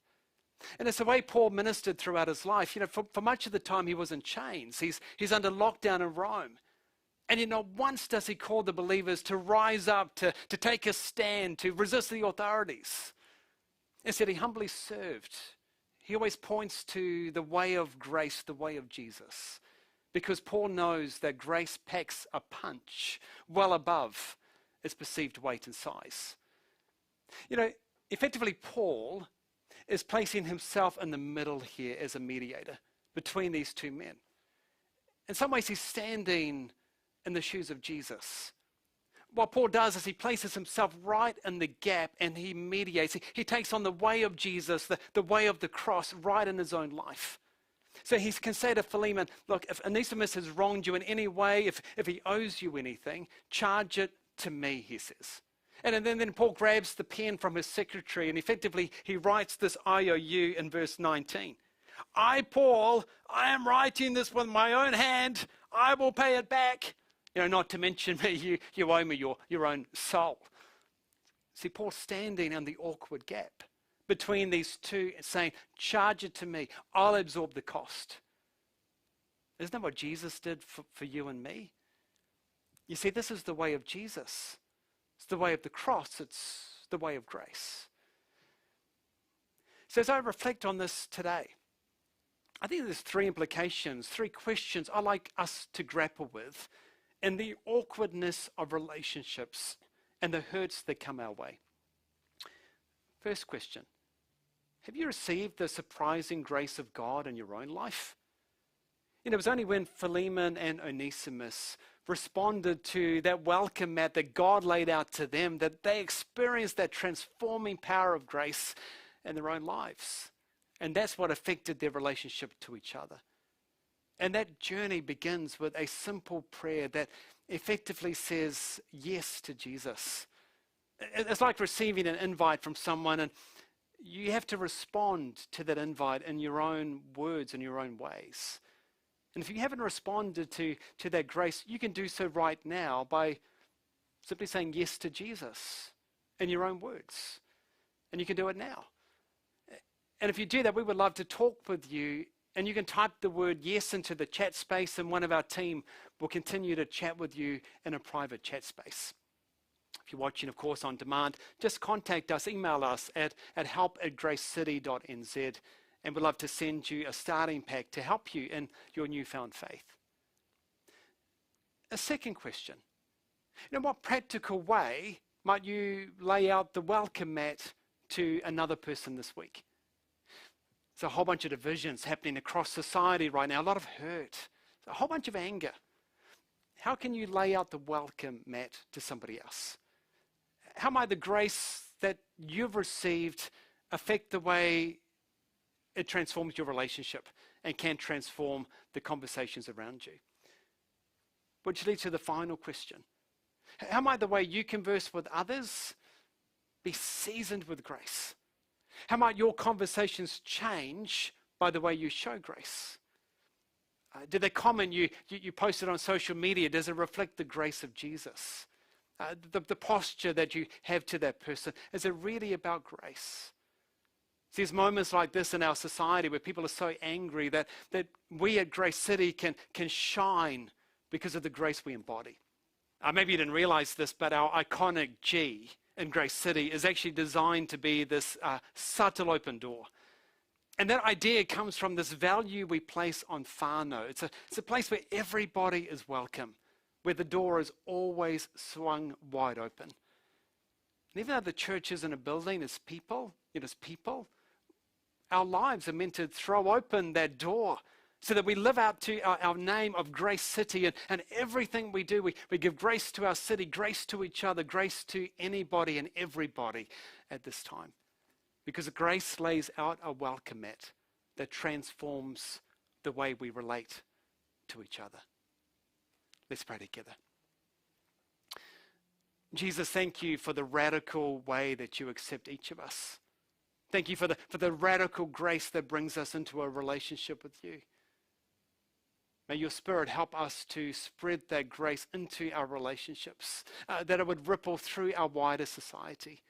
And it's the way Paul ministered throughout his life. For much of the time he was in chains. He's under lockdown in Rome. And not once does he call the believers to rise up, to take a stand, to resist the authorities. Instead, he humbly served. He always points to the way of grace, the way of Jesus. Because Paul knows that grace packs a punch well above its perceived weight and size. Effectively, Paul is placing himself in the middle here as a mediator between these two men. In some ways, he's standing in the shoes of Jesus. What Paul does is he places himself right in the gap and he mediates. He takes on the way of Jesus, the way of the cross, right in his own life. So he can say to Philemon, look, if Onesimus has wronged you in any way, if he owes you anything, charge it to me, he says. And then Paul grabs the pen from his secretary and effectively he writes this IOU in verse 19. I, Paul, I am writing this with my own hand. I will pay it back. Not to mention me, you owe me your own soul. See, Paul's standing in the awkward gap between these two and saying, charge it to me. I'll absorb the cost. Isn't that what Jesus did for you and me? You see, this is the way of Jesus. It's the way of the cross. It's the way of grace. So as I reflect on this today, I think there's three implications, three questions I'd like us to grapple with in the awkwardness of relationships and the hurts that come our way. First question, have you received the surprising grace of God in your own life? It was only when Philemon and Onesimus responded to that welcome mat that God laid out to them that they experienced that transforming power of grace in their own lives. And that's what affected their relationship to each other. And that journey begins with a simple prayer that effectively says yes to Jesus. It's like receiving an invite from someone, and you have to respond to that invite in your own words and your own ways. And if you haven't responded to that grace, you can do so right now by simply saying yes to Jesus in your own words. And you can do it now. And if you do that, we would love to talk with you. And you can type the word yes into the chat space, and one of our team will continue to chat with you in a private chat space. If you're watching, of course, on demand, just contact us, email us at help@gracecity.nz, and we'd love to send you a starting pack to help you in your newfound faith. A second question, in what practical way might you lay out the welcome mat to another person this week? There's a whole bunch of divisions happening across society right now, a lot of hurt, a whole bunch of anger. How can you lay out the welcome mat to somebody else? How might the grace that you've received affect the way it transforms your relationship and can transform the conversations around you? Which leads to the final question. How might the way you converse with others be seasoned with grace? How might your conversations change by the way you show grace? Did the comment you posted on social media, does it reflect the grace of Jesus? The posture that you have to that person, is it really about grace? See, there's moments like this in our society where people are so angry that we at Grace City can shine because of the grace we embody. Maybe you didn't realize this, but our iconic G in Grace City is actually designed to be this subtle open door. And that idea comes from this value we place on whānau. It's a place where everybody is welcome, where the door is always swung wide open. And even though the church isn't a building, it's people, our lives are meant to throw open that door so that we live out to our name of Grace City, and everything we do, we give grace to our city, grace to each other, grace to anybody and everybody at this time. Because grace lays out a welcome mat that transforms the way we relate to each other. Let's pray together. Jesus, thank you for the radical way that you accept each of us. Thank you for the radical grace that brings us into a relationship with you. May your Spirit help us to spread that grace into our relationships, that it would ripple through our wider society.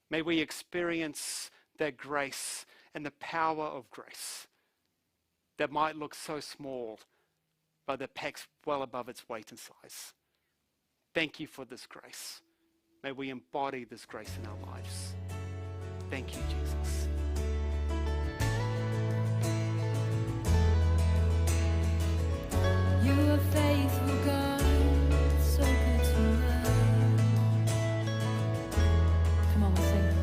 May we experience that grace and the power of grace that might look so small, but that packs well above its weight and size. Thank you for this grace. May we embody this grace in our lives. Thank you, Jesus. You're a faithful God, so good to know. Come on, we'll sing.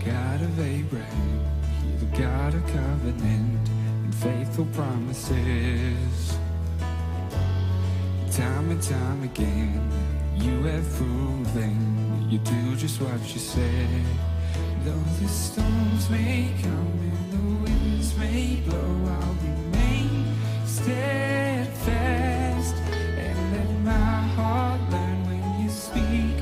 God of Abraham, you're the God of covenant and faithful promises. Time and time again, you have proven you do just what you said. Though the storms may come and the winds may blow, I'll remain steadfast and let my heart learn when you speak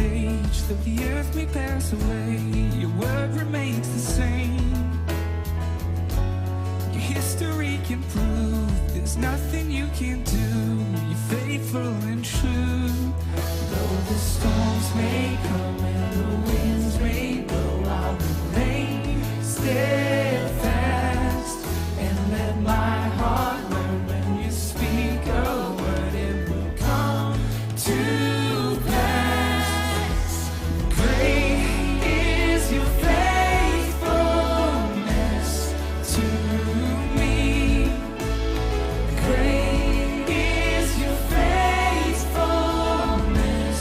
age, though the earth may pass away, your word remains the same. Your history can prove there's nothing you can do. You're faithful and true. Though the storms may come and the winds may blow, I'll remain steadfast and let my heart learn when you speak a word, it will come to pass. Great is your faithfulness to me. Great is your faithfulness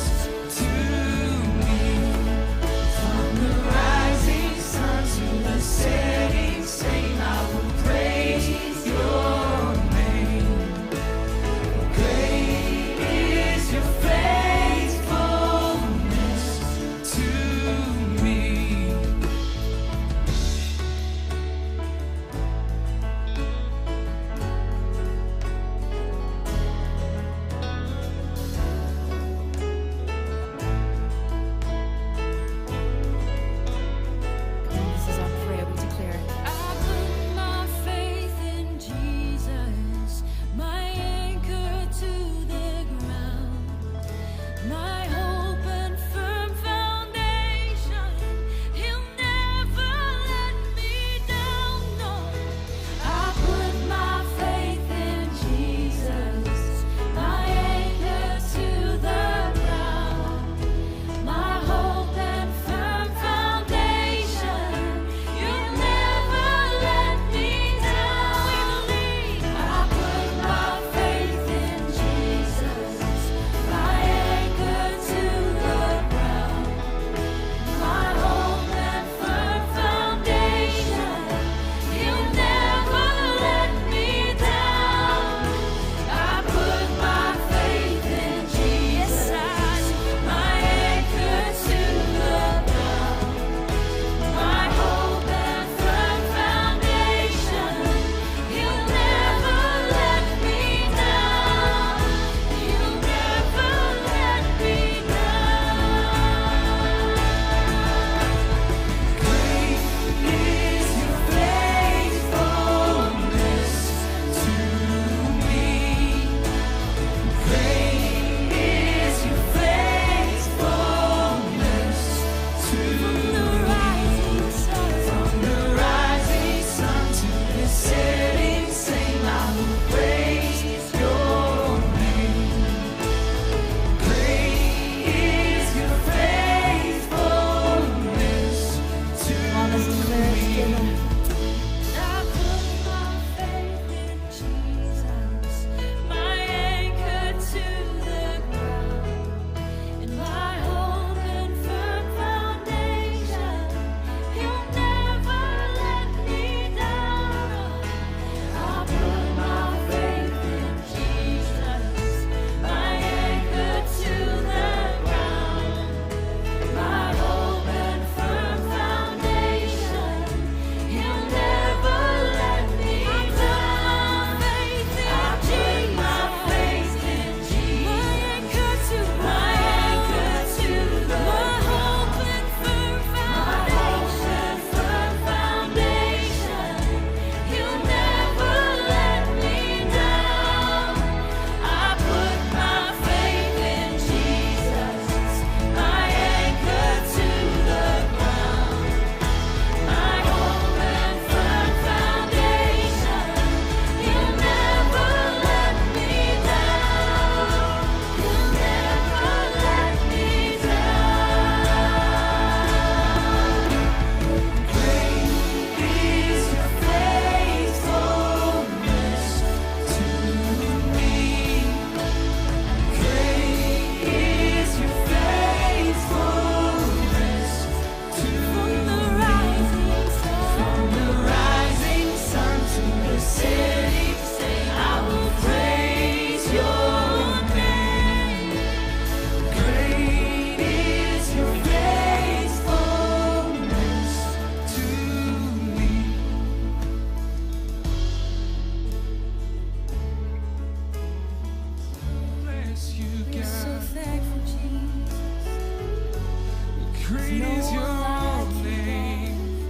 to me. Praise your name.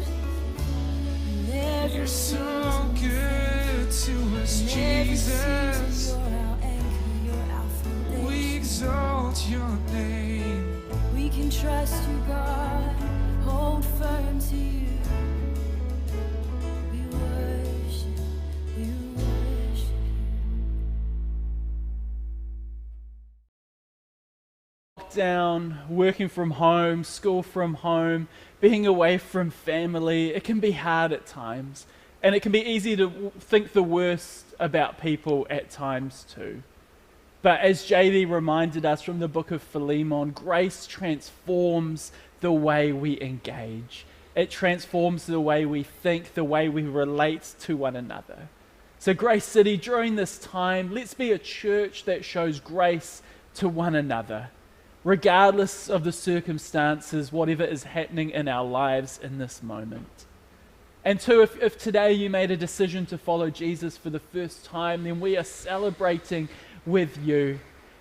You're so good to us, Jesus. We exalt your name. We can trust you, God. Hold firm to you. We worship. We worship. Down, working from home, school from home, being away from family, it can be hard at times. And it can be easy to think the worst about people at times too. But as JD reminded us from the book of Philemon, grace transforms the way we engage. It transforms the way we think, the way we relate to one another. So Grace City, during this time, let's be a church that shows grace to one another, regardless of the circumstances, whatever is happening in our lives in this moment. And two, if today you made a decision to follow Jesus for the first time, then we are celebrating with you.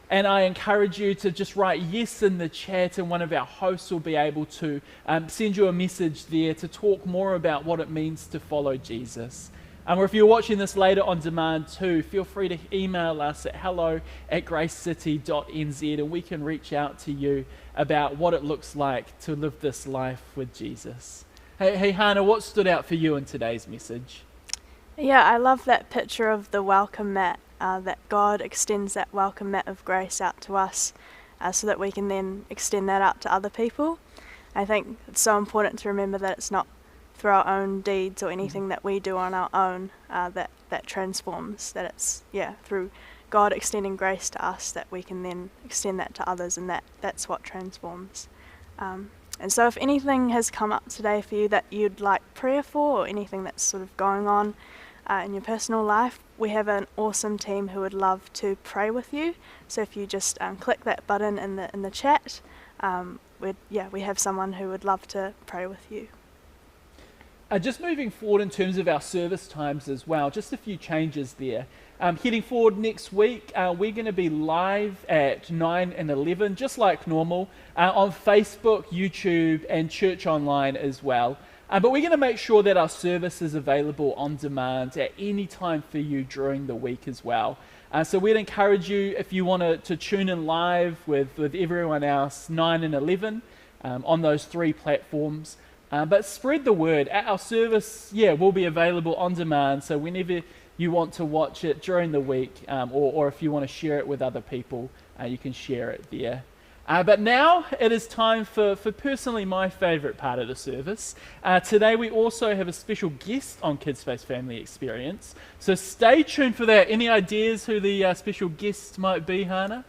And I encourage you to just write yes in the chat, and one of our hosts will be able to send you a message there to talk more about what it means to follow Jesus. Or if you're watching this later on demand too, feel free to email us at hello@gracecity.nz and we can reach out to you about what it looks like to live this life with Jesus. Hey Hannah, what stood out for you in today's message? Yeah, I love that picture of the welcome mat, that God extends that welcome mat of grace out to us so that we can then extend that out to other people. I think it's so important to remember that it's not through our own deeds or anything that we do on our own that transforms, that it's through God extending grace to us that we can then extend that to others, and that's what transforms. And so if anything has come up today for you that you'd like prayer for, or anything that's sort of going on in your personal life, we have an awesome team who would love to pray with you. So if you just click that button in the chat, we have someone who would love to pray with you. Just moving forward in terms of our service times as well, just a few changes there. Heading forward next week, we're going to be live at 9 and 11, just like normal, on Facebook, YouTube, and Church Online as well. But we're going to make sure that our service is available on demand at any time for you during the week as well. So we'd encourage you, if you want to tune in live with everyone else, 9 and 11 on those three platforms. But spread the word. Our service, will be available on demand. So whenever you want to watch it during the week, or if you want to share it with other people, you can share it there. But now it is time for personally my favourite part of the service. Today we also have a special guest on Kids Space Family Experience. So stay tuned for that. Any ideas who the special guest might be, Hannah?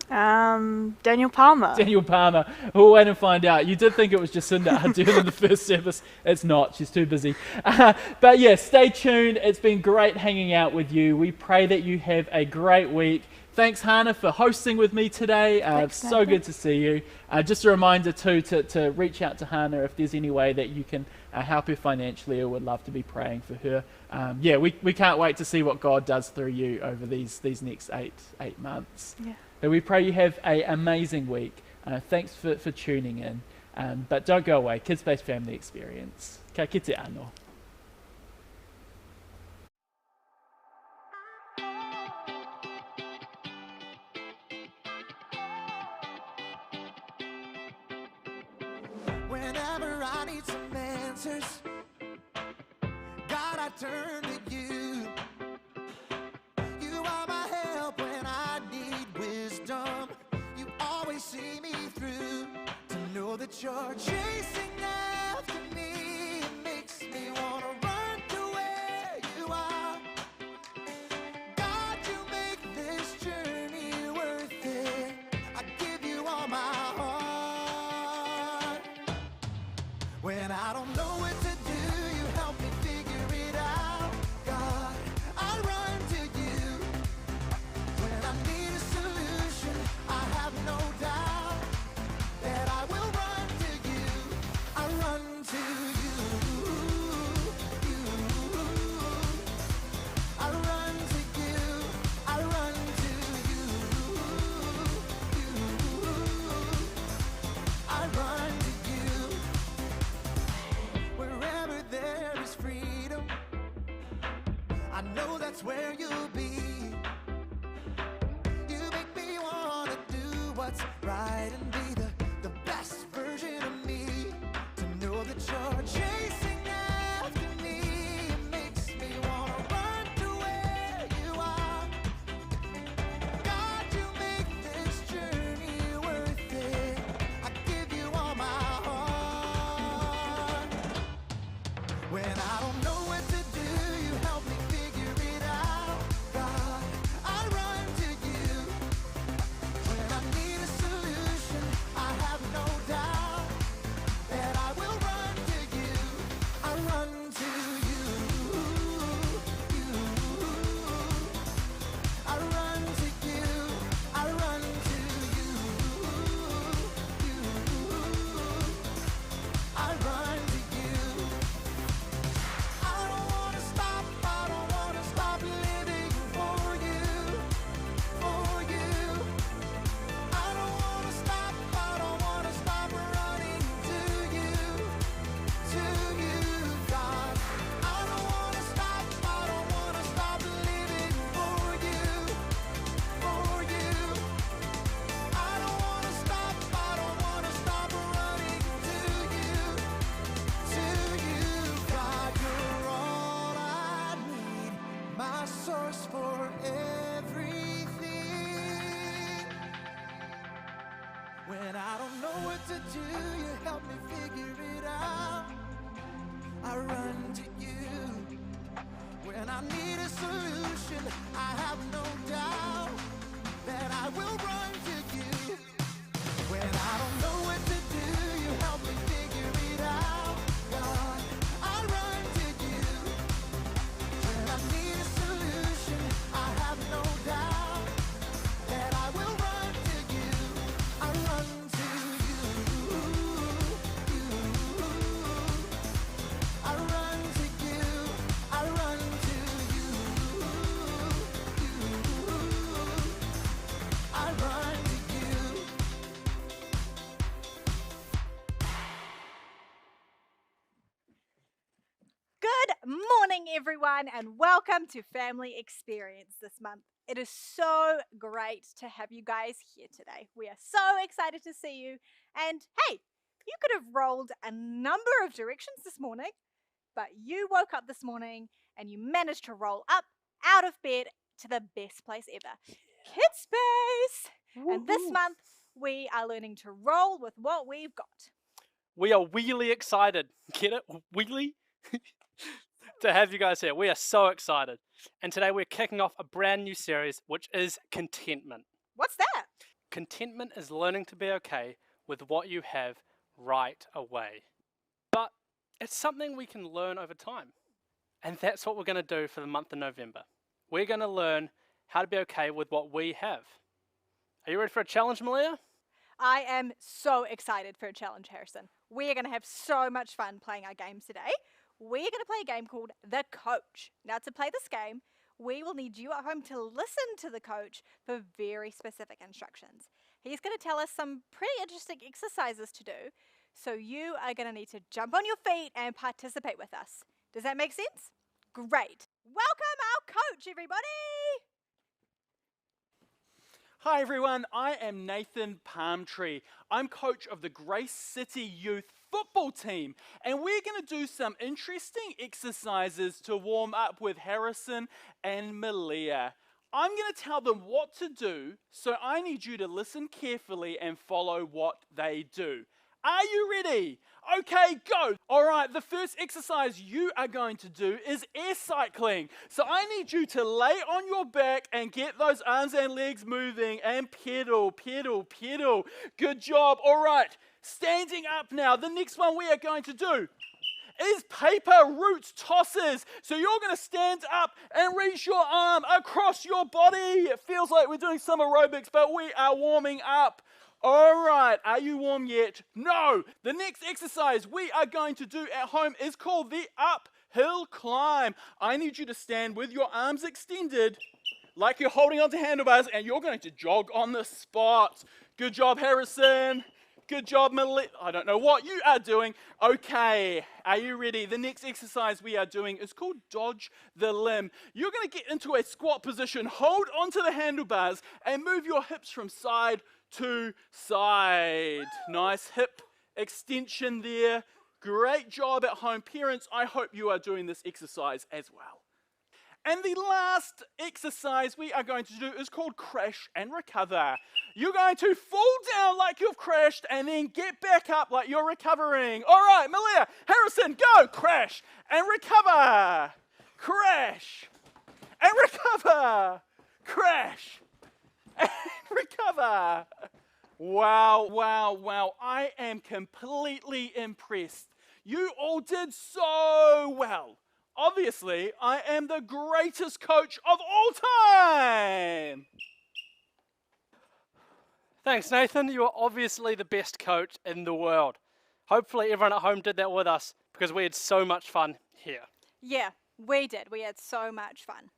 Daniel Palmer. Daniel Palmer. We'll wait and find out. You did think it was Jacinda Ardern in the first service. It's not. She's too busy. But yeah, stay tuned. It's been great hanging out with you. We pray that you have a great week. Thanks, Hannah, for hosting with me today. So good to see you. Just a reminder, too, to reach out to Hannah if there's any way that you can help her financially, or would love to be praying for her. We can't wait to see what God does through you over these next eight months. Yeah. So we pray you have an amazing week. Thanks for tuning in. But don't go away. Kids Space Family Experience. Ka kite anō. Whenever I need some answers, God, I turn to you. You are my help when I need wisdom. You always see me through. To know that you're chasing after me, it makes me want to run to where you are. God, you make this journey worth it. I give you all my heart. When I don't know what to do, you help me figure it out. God, I run to you. When I need a solution, I have no doubt that I will run to you. I run to you. I run to you. I run to you. I run to you. that's where you'll be. You make me wanna do what's right and be the best version of me. To know that you're chasing after me, it makes me wanna run to where you are. God, you make this journey worth it. I give you all my heart. When I don't know what to do, you help me figure it out. God, I run to you. When I need a solution, I have no doubt that I will run to you. I run to you. I run to you. I run to you. I run to you. I don't wanna stop. I don't wanna stop living for you. For you. I don't wanna stop. I don't wanna stop running to you. To you, God. I don't wanna stop. I don't wanna stop living for you. For you. I don't wanna stop. I don't wanna stop running to you. To you, God. You're all I need. My source for everything. When I don't know what to do, you help me figure it out. I run to you. When I need a solution, I have no doubt that I will run to you. When I don't know what to do, you help me figure it out. God, I run to you. When I need a solution, I have no doubt that I will run to you. I run to you. I run to you. I run to you. I run to you. Good morning, everyone, and welcome to Family Experience this month. It is so great to have you guys here today. We are so excited to see you. And hey, you could have rolled a number of directions this morning, but you woke up this morning and you managed to roll up out of bed to the best place ever, Kid Space. And this month, we are learning to roll with what we've got. We are really excited. Get it? Wheelie? To have you guys here. We are so excited. And today we're kicking off a brand new series, which is contentment. What's that? Contentment is learning to be okay with what you have right away. But it's something we can learn over time. And that's what we're going to do for the month of November. We're going to learn how to be okay with what we have. Are you ready for a challenge, Malia? I am so excited for a challenge, Harrison. We're going to have so much fun playing our games today. We're going to play a game called The Coach. Now, to play this game, we will need you at home to listen to the coach for very specific instructions. He's going to tell us some pretty interesting exercises to do, so you are going to need to jump on your feet and participate with us. Does that make sense? Great. Welcome our coach, everybody! Hi everyone, I am Nathan Palmtree. I'm coach of the Grace City Youth football team, and we're going to do some interesting exercises to warm up with Harrison and Malia. I'm going to tell them what to do, so I need you to listen carefully and follow what they do. Are you ready? Okay, go. All right, the first exercise you are going to do is air cycling. So I need you to lay on your back and get those arms and legs moving and pedal, pedal, pedal. Good job. All right, standing up now. The next one we are going to do is paper roots tosses. So you're going to stand up and reach your arm across your body. It feels like we're doing some aerobics, but we are warming up. All right, are you warm yet? No. The next exercise we are going to do at home is called the uphill climb. I need you to stand with your arms extended like you're holding onto handlebars, and you're going to jog on the spot. Good job, Harrison. Good job, I don't know what you are doing. Okay, are you ready? The next exercise we are doing is called Dodge the Limb. You're going to get into a squat position, hold onto the handlebars, and move your hips from side to side. Nice hip extension there. Great job at home. Parents, I hope you are doing this exercise as well. And the last exercise we are going to do is called Crash and Recover. You're going to fall down like you've crashed and then get back up like you're recovering. All right, Malia, Harrison, go! Crash and recover. Crash and recover. Crash and recover. Wow, wow, wow. I am completely impressed. You all did so well. Obviously, I am the greatest coach of all time. Thanks, Nathan. You are obviously the best coach in the world. Hopefully everyone at home did that with us because we had so much fun here. Yeah, we did. We had so much fun.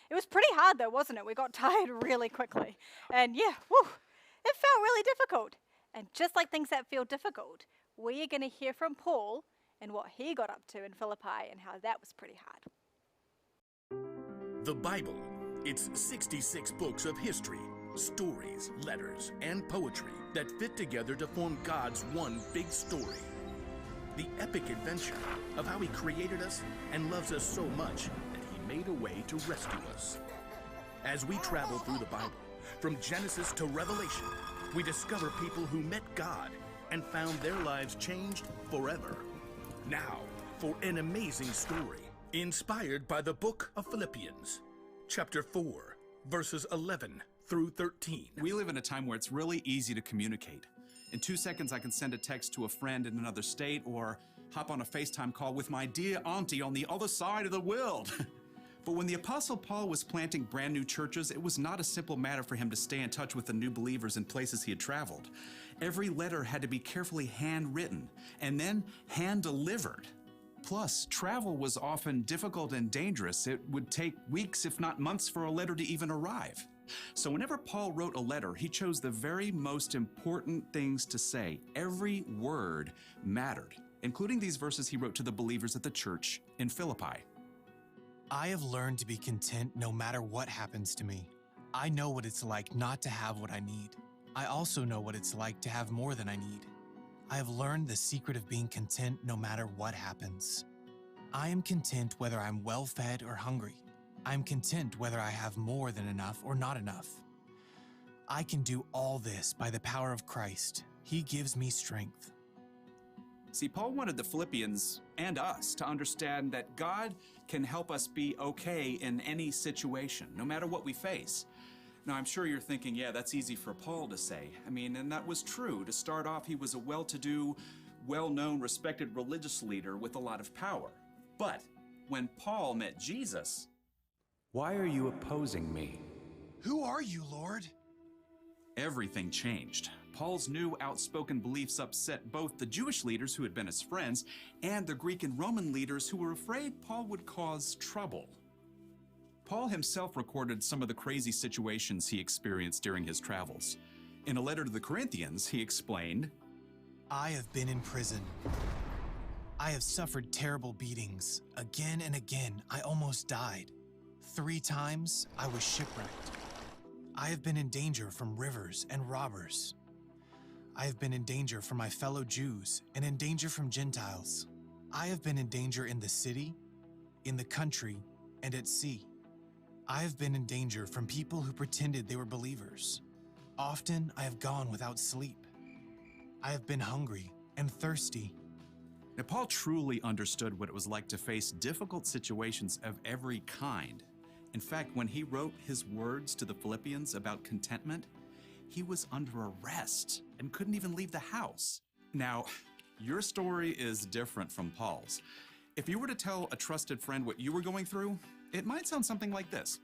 It was pretty hard though, wasn't it? We got tired really quickly. And yeah, whew, it felt really difficult. And just like things that feel difficult, we are going to hear from Paul and what he got up to in Philippi and how that was pretty hard. The Bible. It's 66 books of history, stories, letters, and poetry that fit together to form God's one big story. The epic adventure of how He created us and loves us so much that He made a way to rescue us. As we travel through the Bible, from Genesis to Revelation, we discover people who met God and found their lives changed forever. Now, for an amazing story, inspired by the book of Philippians, chapter 4, verses 11 through 13. We live in a time where it's really easy to communicate. In 2 seconds, I can send a text to a friend in another state or hop on a FaceTime call with my dear auntie on the other side of the world. But when the Apostle Paul was planting brand new churches, it was not a simple matter for him to stay in touch with the new believers in places he had traveled. Every letter had to be carefully handwritten and then hand-delivered. Plus, travel was often difficult and dangerous. It would take weeks, if not months, for a letter to even arrive. So whenever Paul wrote a letter, he chose the very most important things to say. Every word mattered, including these verses he wrote to the believers at the church in Philippi. I have learned to be content no matter what happens to me. I know what it's like not to have what I need. I also know what it's like to have more than I need. I have learned the secret of being content no matter what happens. I am content whether I'm well-fed or hungry. I am content whether I have more than enough or not enough. I can do all this by the power of Christ. He gives me strength. See, Paul wanted the Philippians and us to understand that God can help us be okay in any situation, no matter what we face. Now, I'm sure you're thinking, yeah, that's easy for Paul to say. I mean, and that was true. To start off, he was a well-to-do, well-known, respected religious leader with a lot of power. But when Paul met Jesus, why are you opposing me? Who are you, Lord? Everything changed. Paul's new outspoken beliefs upset both the Jewish leaders who had been his friends and the Greek and Roman leaders who were afraid Paul would cause trouble. Paul himself recorded some of the crazy situations he experienced during his travels. In a letter to the Corinthians, he explained, I have been in prison. I have suffered terrible beatings. Again and again, I almost died. 3 times, I was shipwrecked. I have been in danger from rivers and robbers. I have been in danger from my fellow Jews and in danger from Gentiles. I have been in danger in the city, in the country, and at sea. I have been in danger from people who pretended they were believers. Often I have gone without sleep. I have been hungry and thirsty. Now, Paul truly understood what it was like to face difficult situations of every kind. In fact, when he wrote his words to the Philippians about contentment, he was under arrest and couldn't even leave the house. Now, your story is different from Paul's. If you were to tell a trusted friend what you were going through, it might sound something like this.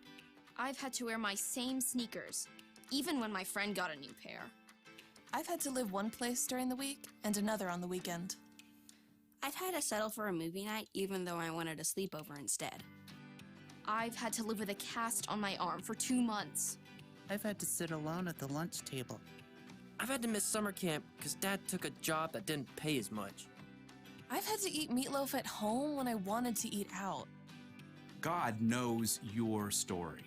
I've had to wear my same sneakers, even when my friend got a new pair. I've had to live one place during the week and another on the weekend. I've had to settle for a movie night even though I wanted a sleepover instead. I've had to live with a cast on my arm for 2 months. I've had to sit alone at the lunch table. I've had to miss summer camp because Dad took a job that didn't pay as much. I've had to eat meatloaf at home when I wanted to eat out. God knows your story.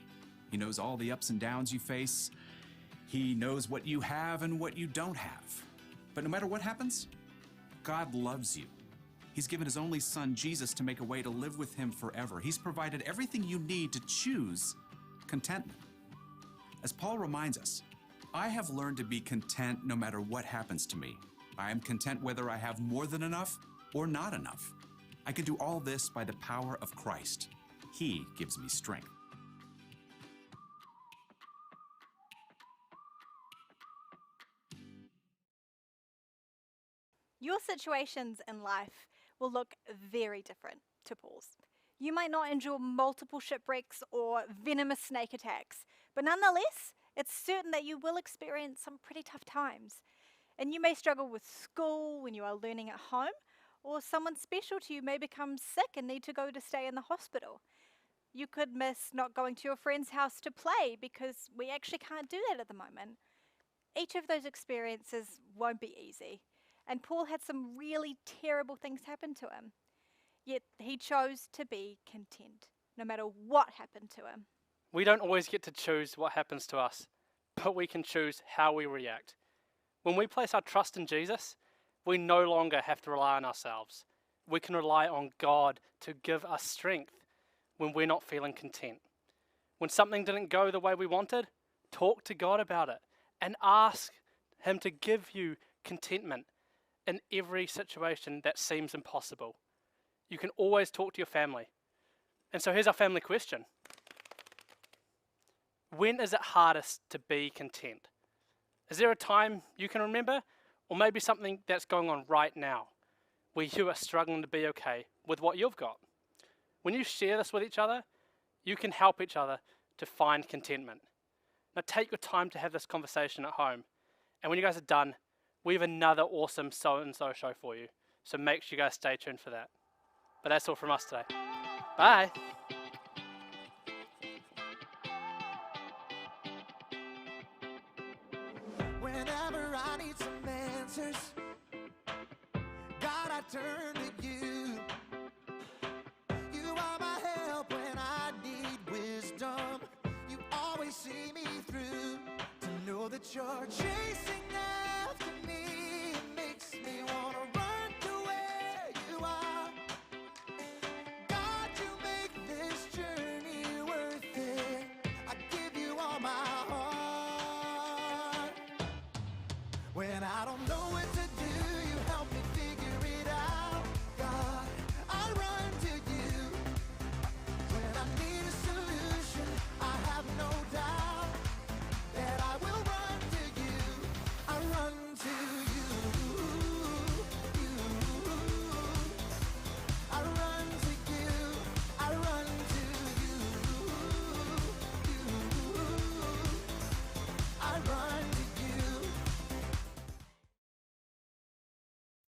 He knows all the ups and downs you face. He knows what you have and what you don't have. But no matter what happens, God loves you. He's given his only son, Jesus, to make a way to live with him forever. He's provided everything you need to choose contentment. As Paul reminds us, I have learned to be content no matter what happens to me. I am content whether I have more than enough or not enough. I can do all this by the power of Christ. He gives me strength. Your situations in life will look very different to Paul's. You might not endure multiple shipwrecks or venomous snake attacks, but nonetheless, it's certain that you will experience some pretty tough times. And you may struggle with school when you are learning at home, or someone special to you may become sick and need to go to stay in the hospital. You could miss not going to your friend's house to play because we actually can't do that at the moment. Each of those experiences won't be easy, and Paul had some really terrible things happen to him. Yet he chose to be content, no matter what happened to him. We don't always get to choose what happens to us, but we can choose how we react. When we place our trust in Jesus, we no longer have to rely on ourselves. We can rely on God to give us strength when we're not feeling content. When something didn't go the way we wanted, talk to God about it and ask him to give you contentment in every situation that seems impossible. You can always talk to your family. And so here's our family question. When is it hardest to be content? Is there a time you can remember? Or maybe something that's going on right now where you are struggling to be okay with what you've got? When you share this with each other, you can help each other to find contentment. Now take your time to have this conversation at home. And when you guys are done, we have another awesome so-and-so show for you. So make sure you guys stay tuned for that. But that's all from us today. Bye. Whenever I need some answers, God, I turn to you. You are my help when I need wisdom. You always see me through. To know that you're chasing after me makes me wanna run to where you are. God, you make this journey worth it. I give you all my heart. When I don't know what to do, you help me figure it out. God, I run to you. When I need a solution, I have no doubt that I will run to you. I run to you. I run to you. I run to you. I run to you.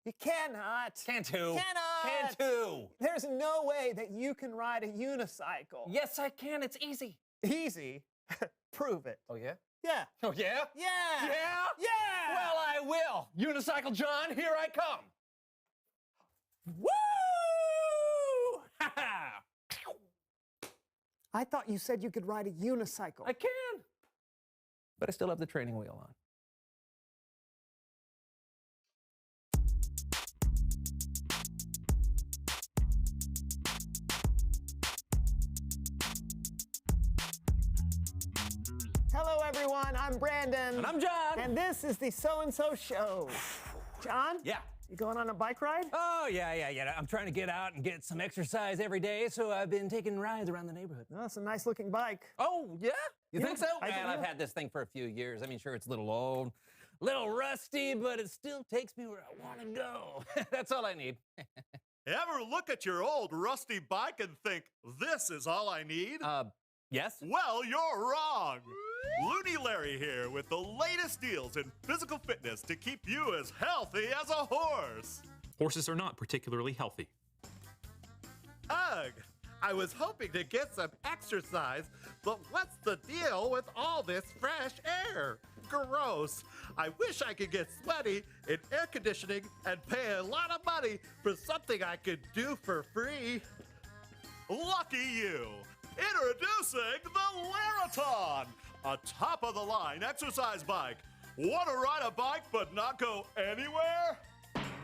You cannot. Can't who? Cannot. Can't who? There's no way that you can ride a unicycle. Yes, I can. It's easy. Easy? Prove it. Oh, yeah? Yeah. Oh, yeah? Yeah. Yeah? Yeah. Well, I will. Unicycle John, here I come. Woo! Ha-ha! I thought you said you could ride a unicycle. I can. But I still have the training wheel on. Hello, everyone. I'm Brandon. And I'm John. And this is the So-and-So Show. John? Yeah. You going on a bike ride? Oh, yeah. I'm trying to get out and get some exercise every day, so I've been taking rides around the neighborhood. Oh, that's a nice-looking bike. Oh, yeah? You think so? I do, Well, I've yeah. had this thing for a few years. I mean, sure, it's a little old, a little rusty, but it still takes me where I want to go. That's all I need. Ever look at your old rusty bike and think, this is all I need? Yes? Well, you're wrong. Looney Larry here with the latest deals in physical fitness to keep you as healthy as a horse. Horses are not particularly healthy. Ugh, I was hoping to get some exercise, but what's the deal with all this fresh air? Gross. I wish I could get sweaty in air conditioning and pay a lot of money for something I could do for free. Lucky you! Introducing the Laraton, a top-of-the-line exercise bike. Want to ride a bike but not go anywhere?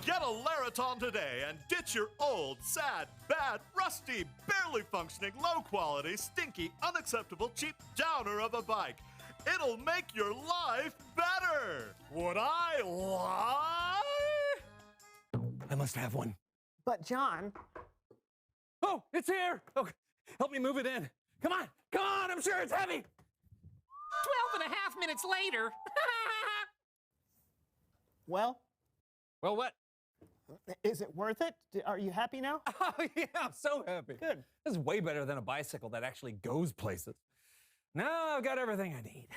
Get a Laraton today and ditch your old, sad, bad, rusty, barely functioning, low-quality, stinky, unacceptable, cheap downer of a bike. It'll make your life better. Would I lie? I must have one. But John... Oh, it's here! Oh, help me move it in. Come on, I'm sure it's heavy. 12 and a half minutes later. Well? Well, what? Is it worth it? Are you happy now? Oh, yeah, I'm so happy. Good. This is way better than a bicycle that actually goes places. Now I've got everything I need.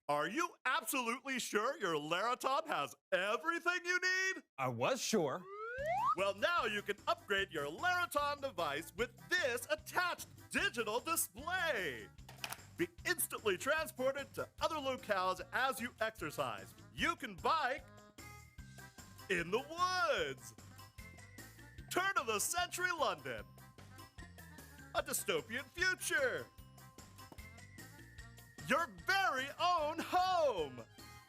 Are you absolutely sure your Laraton has everything you need? I was sure. Well, now you can upgrade your Laraton device with this attached digital display. Be instantly transported to other locales as you exercise. You can bike in the woods. Turn of the century London. A dystopian future. Your very own home.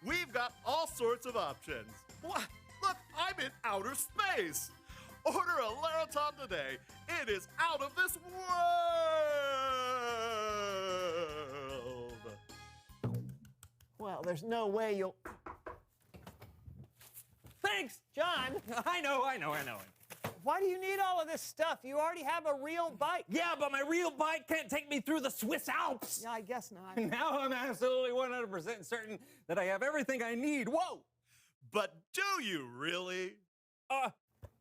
We've got all sorts of options. What? Look, I'm in outer space. Order a Laraton today. It is out of this world. Well, there's no way you'll... Thanks! John! I know. Why do you need all of this stuff? You already have a real bike. Yeah, but my real bike can't take me through the Swiss Alps. Yeah, I guess not. Now I'm absolutely 100% certain that I have everything I need. Whoa! But do you really?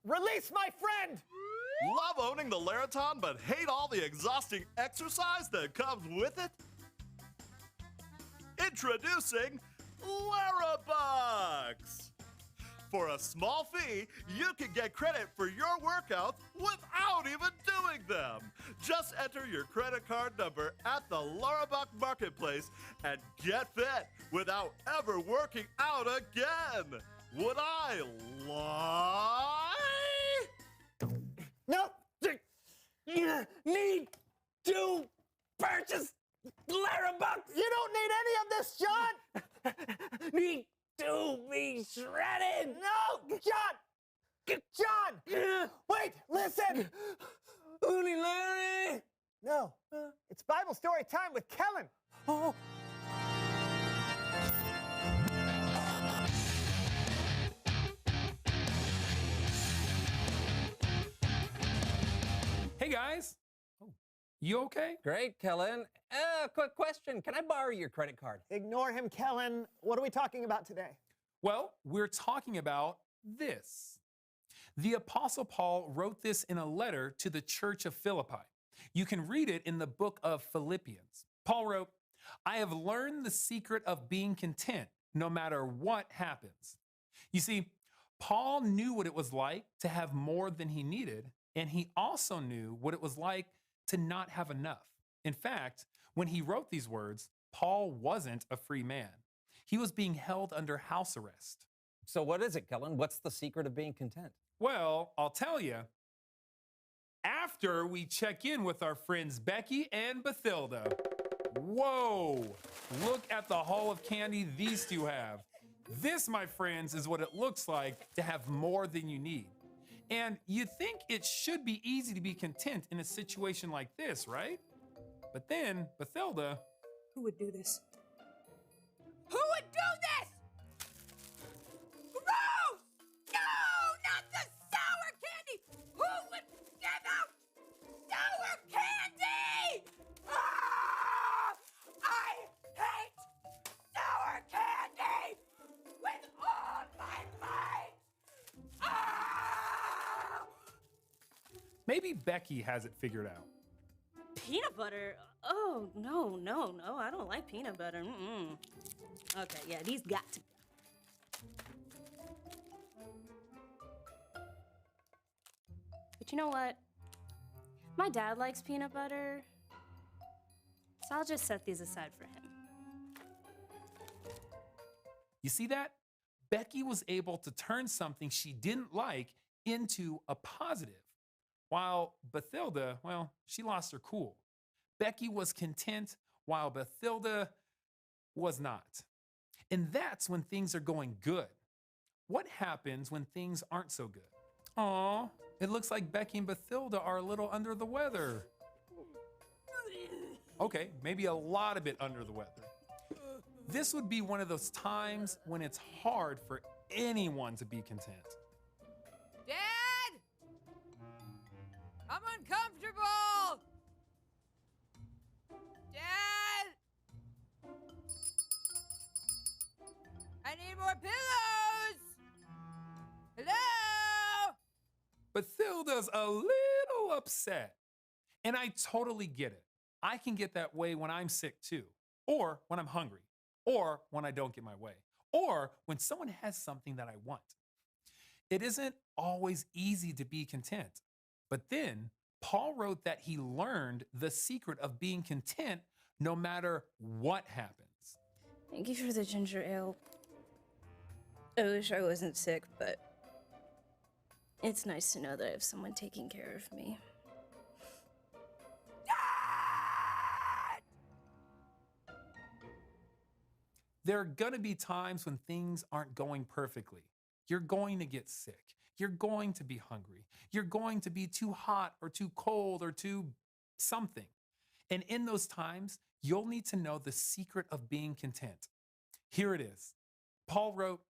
Release my friend! Love owning the Laraton but hate all the exhausting exercise that comes with it? Introducing Larabucks! For a small fee, you can get credit for your workouts without even doing them. Just enter your credit card number at the Larabuck Marketplace and get fit without ever working out again. Would I lie? No! You need to purchase Larabucks! You don't need any of this, John! Need to be shredded! No! John! John! Wait, listen! Uni Larry! No, it's Bible story time with Kellen. Oh. Hey guys. You okay? Great, Kellen. Quick question. Can I borrow your credit card? Ignore him, Kellen. What are we talking about today? Well, we're talking about this. The Apostle Paul wrote this in a letter to the church of Philippi. You can read it in the book of Philippians. Paul wrote, I have learned the secret of being content no matter what happens. You see, Paul knew what it was like to have more than he needed, and he also knew what it was like to not have enough. In fact, when he wrote these words, Paul wasn't a free man. He was being held under house arrest. So what is it, Kellen? What's the secret of being content? Well, I'll tell you. After we check in with our friends Becky and Bathilda. Whoa! Look at the haul of candy these two have. This, my friends, is what it looks like to have more than you need. And you'd think it should be easy to be content in a situation like this, right? But then, Bathilda... Who would do this? Who would do this? Gross! No, not the sour candy! Who would give out sour candy? Ah! I hate sour candy with all my might! Ah! Maybe Becky has it figured out. Peanut butter? Oh, no, I don't like peanut butter. Okay, yeah, these got to. But you know what? My dad likes peanut butter, so I'll just set these aside for him. You see that? Becky was able to turn something she didn't like into a positive, while Bathilda, well, she lost her cool. Becky was content while Bathilda was not. And that's when things are going good. What happens when things aren't so good? Aw, it looks like Becky and Bathilda are a little under the weather. Okay, maybe a lot of it under the weather. This would be one of those times when it's hard for anyone to be content. Dad! I'm uncomfortable! Dad! I need more pillows! Hello? Bathilda's a little upset. And I totally get it. I can get that way when I'm sick too, or when I'm hungry, or when I don't get my way, or when someone has something that I want. It isn't always easy to be content. But then Paul wrote that he learned the secret of being content no matter what happens. Thank you for the ginger ale. I wish I wasn't sick, but it's nice to know that I have someone taking care of me. There are gonna be times when things aren't going perfectly. You're going to get sick. You're going to be hungry. You're going to be too hot or too cold or too something. And in those times, you'll need to know the secret of being content. Here it is. Paul wrote,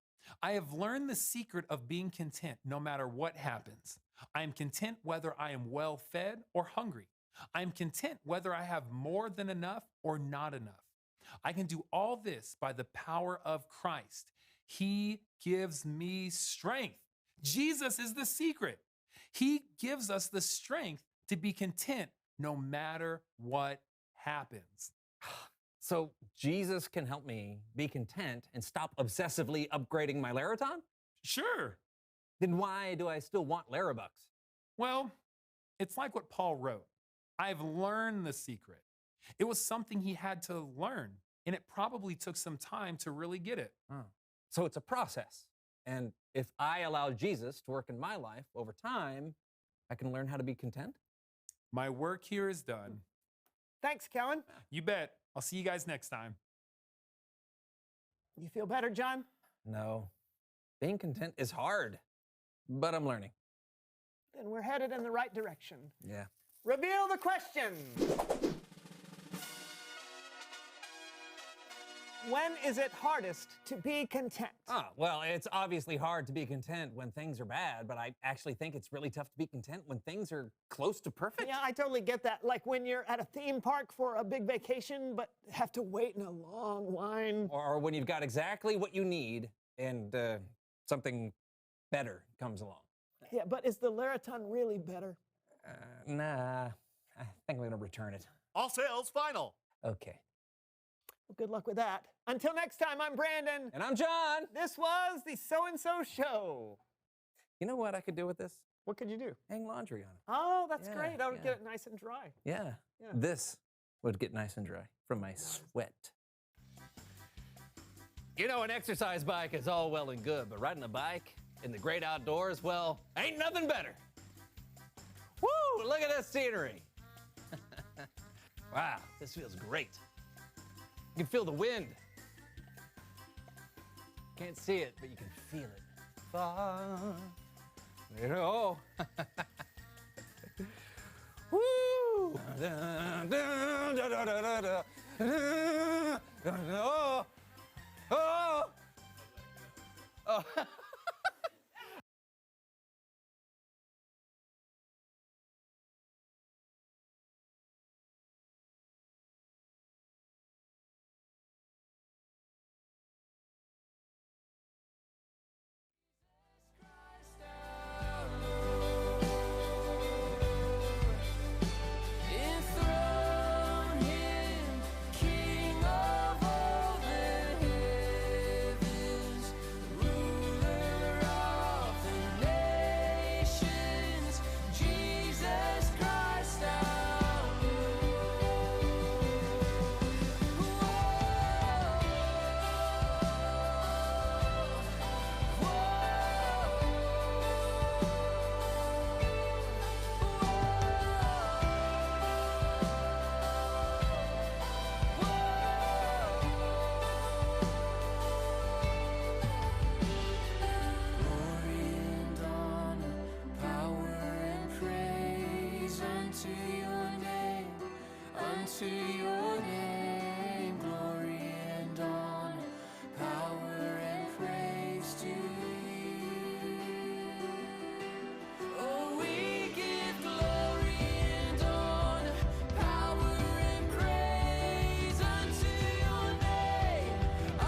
I have learned the secret of being content no matter what happens. I am content whether I am well fed or hungry. I am content whether I have more than enough or not enough. I can do all this by the power of Christ. He gives me strength. Jesus is the secret. He gives us the strength to be content no matter what happens. So Jesus can help me be content and stop obsessively upgrading my Laraton? Sure. Then why do I still want Larabucks? Well, it's like what Paul wrote. I've learned the secret. It was something he had to learn, and it probably took some time to really get it. So it's a process. And if I allow Jesus to work in my life over time, I can learn how to be content? My work here is done. Thanks, Kellen. You bet. I'll see you guys next time. You feel better, John? No. Being content is hard, but I'm learning. Then we're headed in the right direction. Yeah. Reveal the question. When is it hardest to be content? Well, it's obviously hard to be content when things are bad, but I actually think it's really tough to be content when things are close to perfect. Yeah, I totally get that. Like when you're at a theme park for a big vacation, but have to wait in a long line. Or when you've got exactly what you need and something better comes along. Yeah, but is the Laraton really better? Nah, I think I'm gonna return it. All sales final. Okay. Well, good luck with that. Until next time, I'm Brandon. And I'm John. This was the So-and-So Show. You know what I could do with this? What could you do? Hang laundry on it. Oh, that's great. I would get it nice and dry. Yeah. This would get nice and dry from my sweat. You know, an exercise bike is all well and good, but riding a bike in the great outdoors, well, ain't nothing better. Woo! Look at this scenery. Wow, this feels great. You can feel the wind. Can't see it, but you can feel it. Far. Oh. Woo! Oh! Oh! King of all the heavens, ruler to you.